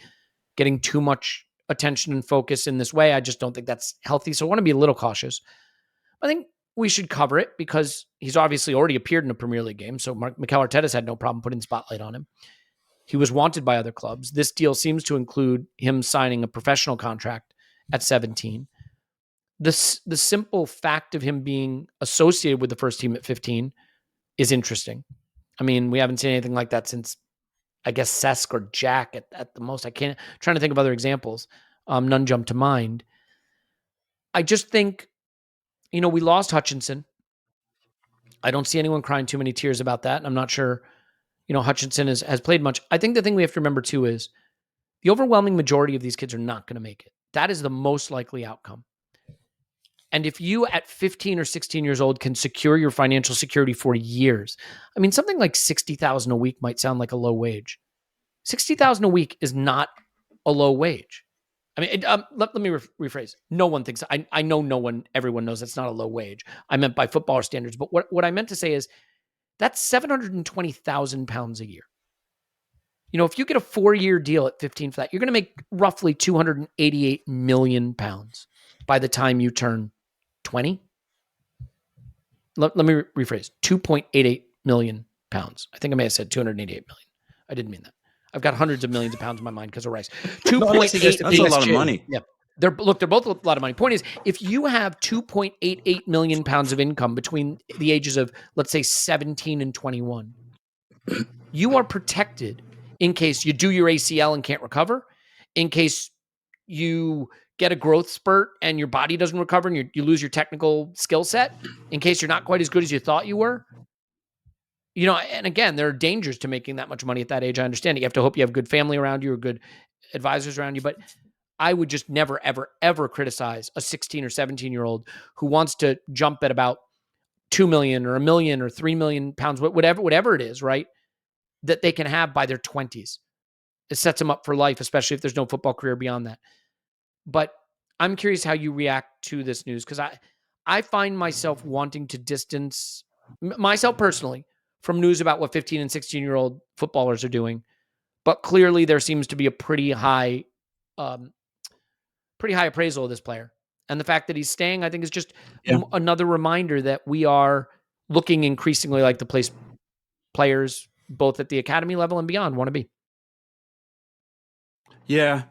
getting too much attention and focus in this way. I just don't think that's healthy. So I want to be a little cautious. I think we should cover it because he's obviously already appeared in a Premier League game. So Mikel Arteta's had no problem putting the spotlight on him. He was wanted by other clubs. This deal seems to include him signing a professional contract at 17. The simple fact of him being associated with the first team at 15 is interesting. I mean, we haven't seen anything like that since, I guess, Cesc or Jack at the most. I'm trying to think of other examples. None jump to mind. I just think, we lost Hutchinson. I don't see anyone crying too many tears about that. I'm not sure, Hutchinson has played much. I think the thing we have to remember too is the overwhelming majority of these kids are not going to make it. That is the most likely outcome. And if you at 15 or 16 years old can secure your financial security for years, I mean, something like $60,000 a week might sound like a low wage. $60,000 a week is not a low wage. I mean, let me rephrase. No one thinks, I know everyone knows that's not a low wage. I meant by footballer standards. But what I meant to say is that's 720,000 pounds a year. If you get a 4-year deal at 15 for that, you're going to make roughly 288 million pounds by the time you turn 20. Let me rephrase. 2.88 million pounds. I think I may have said 288 million. I didn't mean that. I've got hundreds of millions of pounds in my mind because of Rice. 2.8. That's a lot of money. Yeah. They're both a lot of money. Point is, if you have 2.88 million pounds of income between the ages of, let's say, 17 and 21, you are protected in case you do your ACL and can't recover, in case you get a growth spurt and your body doesn't recover and you lose your technical skill set, in case you're not quite as good as you thought you were. And again, there are dangers to making that much money at that age. I understand it. You have to hope you have good family around you or good advisors around you. But I would just never, ever, ever criticize a 16 or 17-year-old who wants to jump at about 2 million or 1 million or 3 million pounds, whatever it is, right? That they can have by their 20s. It sets them up for life, especially if there's no football career beyond that. But I'm curious how you react to this news, because I find myself wanting to distance myself personally from news about what 15 and 16-year-old footballers are doing. But clearly there seems to be a pretty high appraisal of this player. And the fact that he's staying, I think, is just another reminder that we are looking increasingly like the place players, both at the academy level and beyond, want to be. Yeah,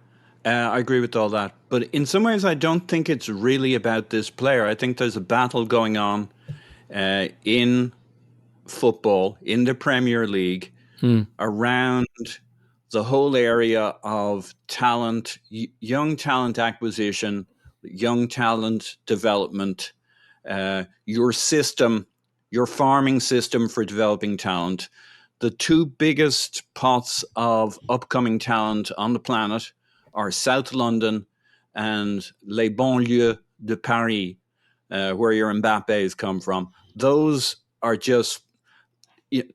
I agree with all that. But in some ways, I don't think it's really about this player. I think there's a battle going on in football, in the Premier League, around the whole area of talent, young talent acquisition, young talent development, your system, your farming system for developing talent. The two biggest pots of upcoming talent on the planet are South London and les banlieues de Paris, where your Mbappés come from. Those are just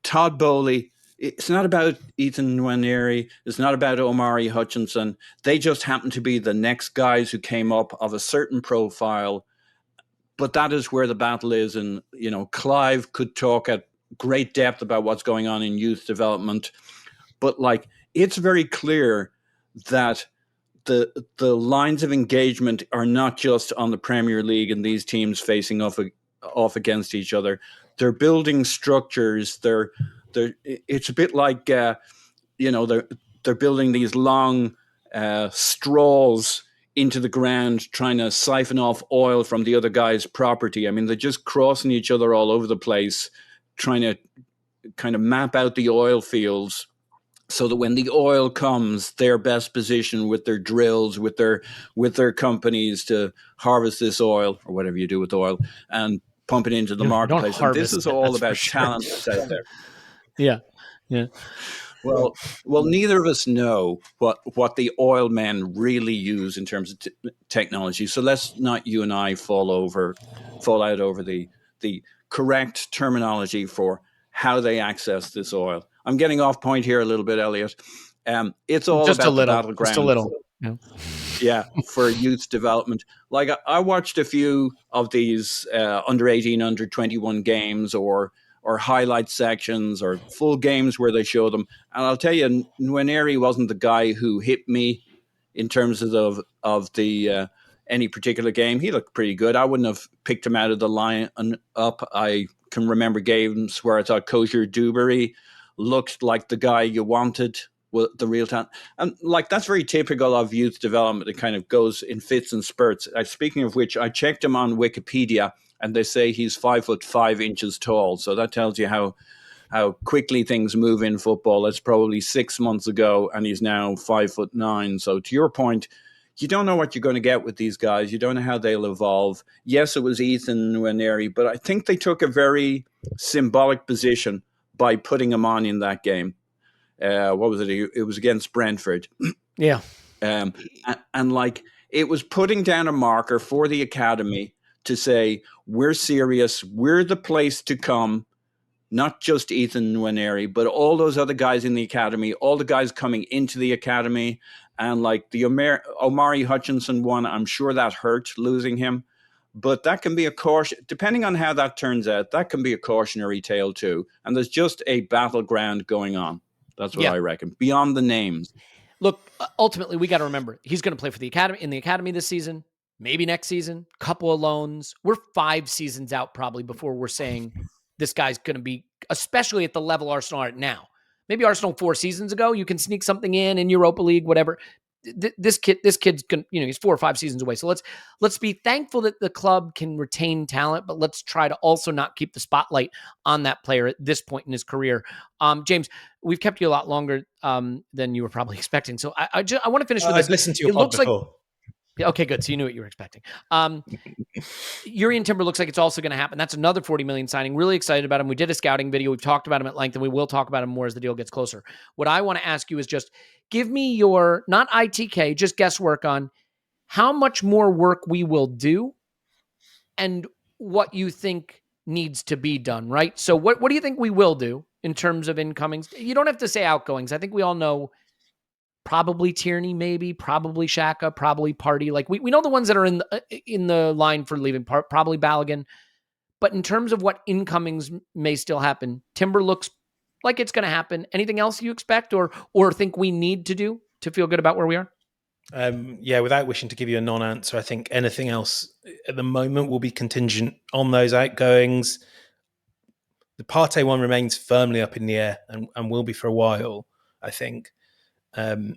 Todd Bowley. It's not about Ethan Nwaneri. It's not about Omari Hutchinson. They just happen to be the next guys who came up of a certain profile. But that is where the battle is. And, Clive could talk at great depth about what's going on in youth development. But it's very clear that the lines of engagement are not just on the Premier League and these teams facing off against each other. They're building structures. It's a bit like they're building these long straws into the ground, trying to siphon off oil from the other guy's property. I mean, they're just crossing each other all over the place, trying to kind of map out the oil fields so that when the oil comes, they're best positioned with their drills, with their companies to harvest this oil or whatever you do with oil and pump it into the marketplace. And this is all about talent that's out there. Yeah. Well, neither of us know what the oil men really use in terms of technology. So let's not you and I fall out over the correct terminology for how they access this oil. I'm getting off point here a little bit, Elliot. It's all just about a little, the battleground. Just a little. Yeah. for youth development. Like I watched a few of these under 18, under 21 games, or highlight sections, or full games where they show them. And I'll tell you, Nwaneri wasn't the guy who hit me in terms of the any particular game. He looked pretty good. I wouldn't have picked him out of the line up. I can remember games where I thought Kosher Dewberry looked like the guy you wanted, with the real talent. And like, that's very typical of youth development. It kind of goes in fits and spurts. Speaking of which, I checked him on Wikipedia, and they say he's 5'5" tall. So that tells you how quickly things move in football. That's probably 6 months ago, and he's now 5'9". So to your point, you don't know what you're going to get with these guys. You don't know how they'll evolve. Yes, it was Ethan Nwaneri, but I think they took a very symbolic position by putting him on in that game. What was it? It was against Brentford. Yeah. And like, it was putting down a marker for the academy to say, we're serious. We're the place to come. Not just Ethan Nwaneri, but all those other guys in the academy, all the guys coming into the academy. And like the Omari Hutchinson one, I'm sure that hurt, losing him. But that can be a caution, depending on how that turns out, that can be a cautionary tale too. And there's just a battleground going on. That's what I reckon, beyond the names. Look, ultimately, we got to remember, he's going to play for the academy, in the academy this season, maybe next season, couple of loans. We're 5 seasons out probably before we're saying this guy's going to be, especially at the level Arsenal are at now. Maybe Arsenal 4 seasons ago, you can sneak something in Europa League, whatever. This kid's going, he's 4 or 5 seasons away. So let's be thankful that the club can retain talent, but let's try to also not keep the spotlight on that player at this point in his career. James, we've kept you a lot longer than you were probably expecting. So I want to finish with this. I've listened to your pod before. Okay, good. So you knew what you were expecting. Jurrien Timber looks like it's also going to happen. That's another 40 million signing. Really excited about him. We did a scouting video. We've talked about him at length, and we will talk about him more as the deal gets closer. What I want to ask you is just give me your, not ITK, just guesswork on how much more work we will do and what you think needs to be done, right? So what do you think we will do in terms of incomings? You don't have to say outgoings. I think we all know probably Tierney, maybe, probably Xhaka, probably Partey. Like we know the ones that are in the line for leaving, probably Balogun. But in terms of what incomings may still happen, Timber looks like it's going to happen. Anything else you expect or think we need to do to feel good about where we are? Without wishing to give you a non-answer, I think anything else at the moment will be contingent on those outgoings. The Partey one remains firmly up in the air and will be for a while, I think. Because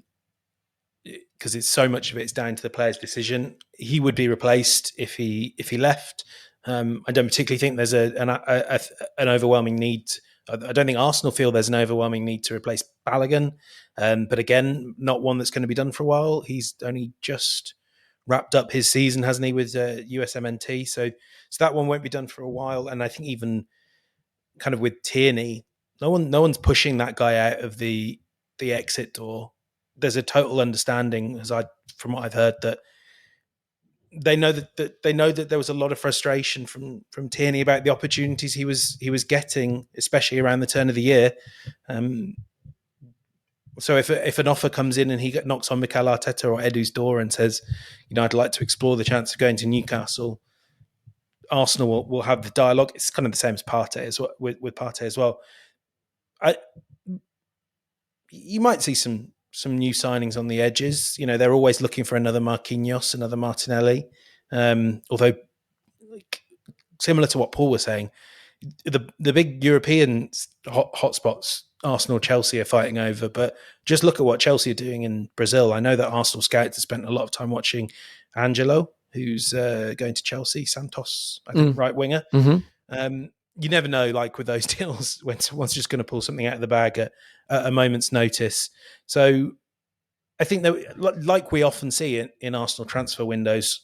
it's so much of it's down to the player's decision. He would be replaced if he left. I don't particularly think there's an overwhelming need. I don't think Arsenal feel there's an overwhelming need to replace Balogun. But again, not one that's going to be done for a while. He's only just wrapped up his season, hasn't he, with USMNT? So that one won't be done for a while. And I think even kind of with Tierney, no one's pushing that guy out of the exit door. There's a total understanding, from what I've heard, that they know that there was a lot of frustration from Tierney about the opportunities he was getting, especially around the turn of the year. So if an offer comes in and he knocks on Mikel Arteta or Edu's door and says, I'd like to explore the chance of going to Newcastle, Arsenal will have the dialogue. It's kind of the same as Partey as well, with Partey as well. You might see some new signings on the edges. They're always looking for another Marquinhos, another Martinelli. Although, similar to what Paul was saying, the big European hotspots, Arsenal, Chelsea are fighting over. But just look at what Chelsea are doing in Brazil. I know that Arsenal scouts have spent a lot of time watching Angelo, who's going to Chelsea, Santos, I think, right winger. Mm-hmm. You never know, like with those deals, when someone's just going to pull something out of the bag at a moment's notice. So I think that, like we often see in Arsenal transfer windows,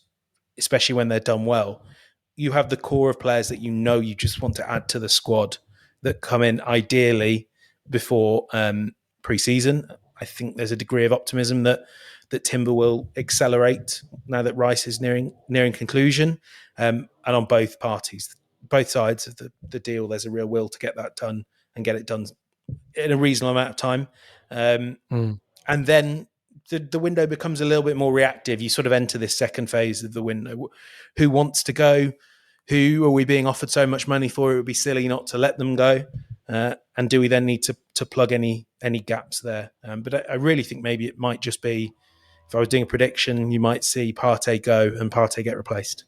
especially when they're done well, you have the core of players that you just want to add to the squad that come in ideally before pre-season. I think there's a degree of optimism that Timber will accelerate now that Rice is nearing conclusion. And on both sides of the deal, there's a real will to get that done and get it done in a reasonable amount of time. And then the window becomes a little bit more reactive. You sort of enter this second phase of the window. Who wants to go? Who are we being offered so much money for? It would be silly not to let them go. And do we then need to plug any gaps there? But I really think maybe it might just be, if I was doing a prediction, you might see Partey go and Partey get replaced.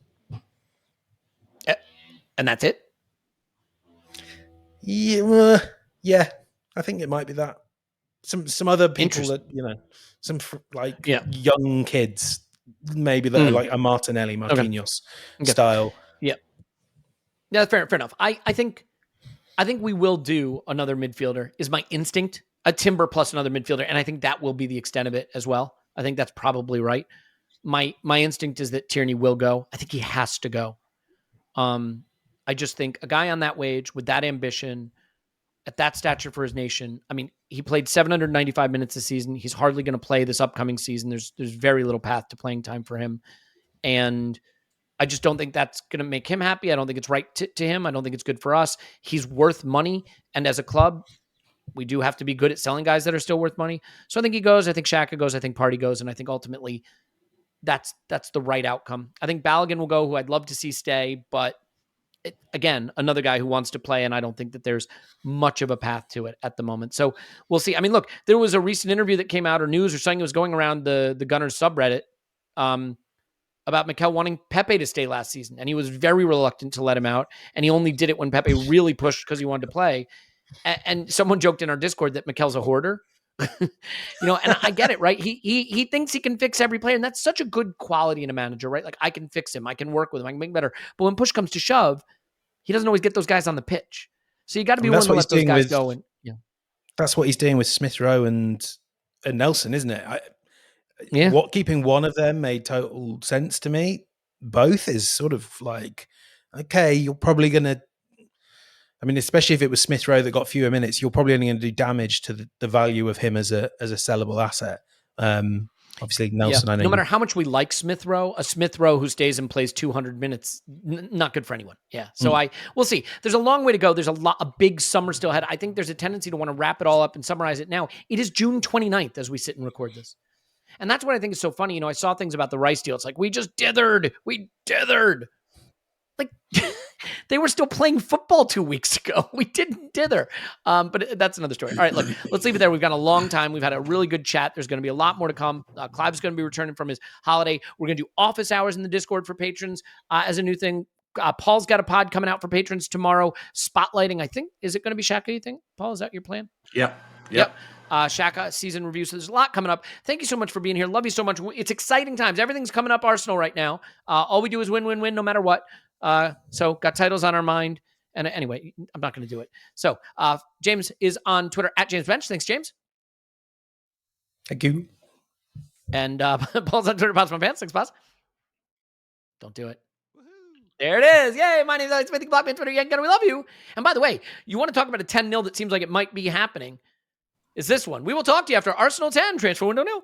And that's it? Yeah, I think it might be that. Some other people that, some young kids, maybe that are like a Martinelli, Marquinhos style. Yeah. Yeah, fair enough. I think we will do another midfielder, is my instinct. A Timber plus another midfielder, and I think that will be the extent of it as well. I think that's probably right. My instinct is that Tierney will go. I think he has to go. I just think a guy on that wage with that ambition, at that stature for his nation. I mean, he played 795 minutes this season. He's hardly going to play this upcoming season. There's very little path to playing time for him. And I just don't think that's going to make him happy. I don't think it's right to him. I don't think it's good for us. He's worth money. And as a club, we do have to be good at selling guys that are still worth money. So I think he goes. I think Xhaka goes. I think Partey goes. And I think ultimately that's the right outcome. I think Balogun will go, who I'd love to see stay, but again, another guy who wants to play, and I don't think that there's much of a path to it at the moment. So we'll see. I mean, look, there was a recent interview that came out, or news or something that was going around the Gunners subreddit about Mikel wanting Pepe to stay last season, and he was very reluctant to let him out, and he only did it when Pepe really pushed because he wanted to play. And someone joked in our Discord that Mikel's a hoarder. And I get it, right? He thinks he can fix every player, and that's such a good quality in a manager, right? Like, I can fix him, I can work with him, I can make him better. But when push comes to shove, he doesn't always get those guys on the pitch. So you got to be willing to let those guys go. And that's what he's doing with Smith Rowe and Nelson, isn't it? Keeping one of them made total sense to me. Both is sort of like, okay, you're probably going to, I mean, especially if it was Smith Rowe that got fewer minutes, you're probably only going to do damage to the value of him as a sellable asset. Obviously, Nelson, I know. No matter how much we like Smith Rowe, a Smith Rowe who stays and plays 200 minutes, not good for anyone. Yeah. So we'll see. There's a long way to go. There's a big summer still ahead. I think there's a tendency to want to wrap it all up and summarize it now. It is June 29th as we sit and record this. And that's what I think is so funny. I saw things about the Rice deal. It's like, we dithered. Like, they were still playing football 2 weeks ago. We didn't dither. But that's another story. All right, look, let's leave it there. We've got a long time. We've had a really good chat. There's going to be a lot more to come. Clive's going to be returning from his holiday. We're going to do office hours in the Discord for patrons as a new thing. Paul's got a pod coming out for patrons tomorrow, spotlighting, I think. Is it going to be Xhaka, you think? Paul, is that your plan? Yep. Xhaka season review. So there's a lot coming up. Thank you so much for being here. Love you so much. It's exciting times. Everything's coming up Arsenal right now. All we do is win, no matter what. So got titles on our mind. And anyway, I'm not going to do it. So James is on Twitter at James Bench. Thanks, James. Thank you. And Paul's on Twitter, Pause My Pants. Thanks, Pause. Don't do it. There it is. Yay. My name is Elliot Smith. You can block me on Twitter. We love you. And by the way, you want to talk about a 10-0 that seems like it might be happening. Is this one. We will talk to you after Arsenal 10 transfer window now.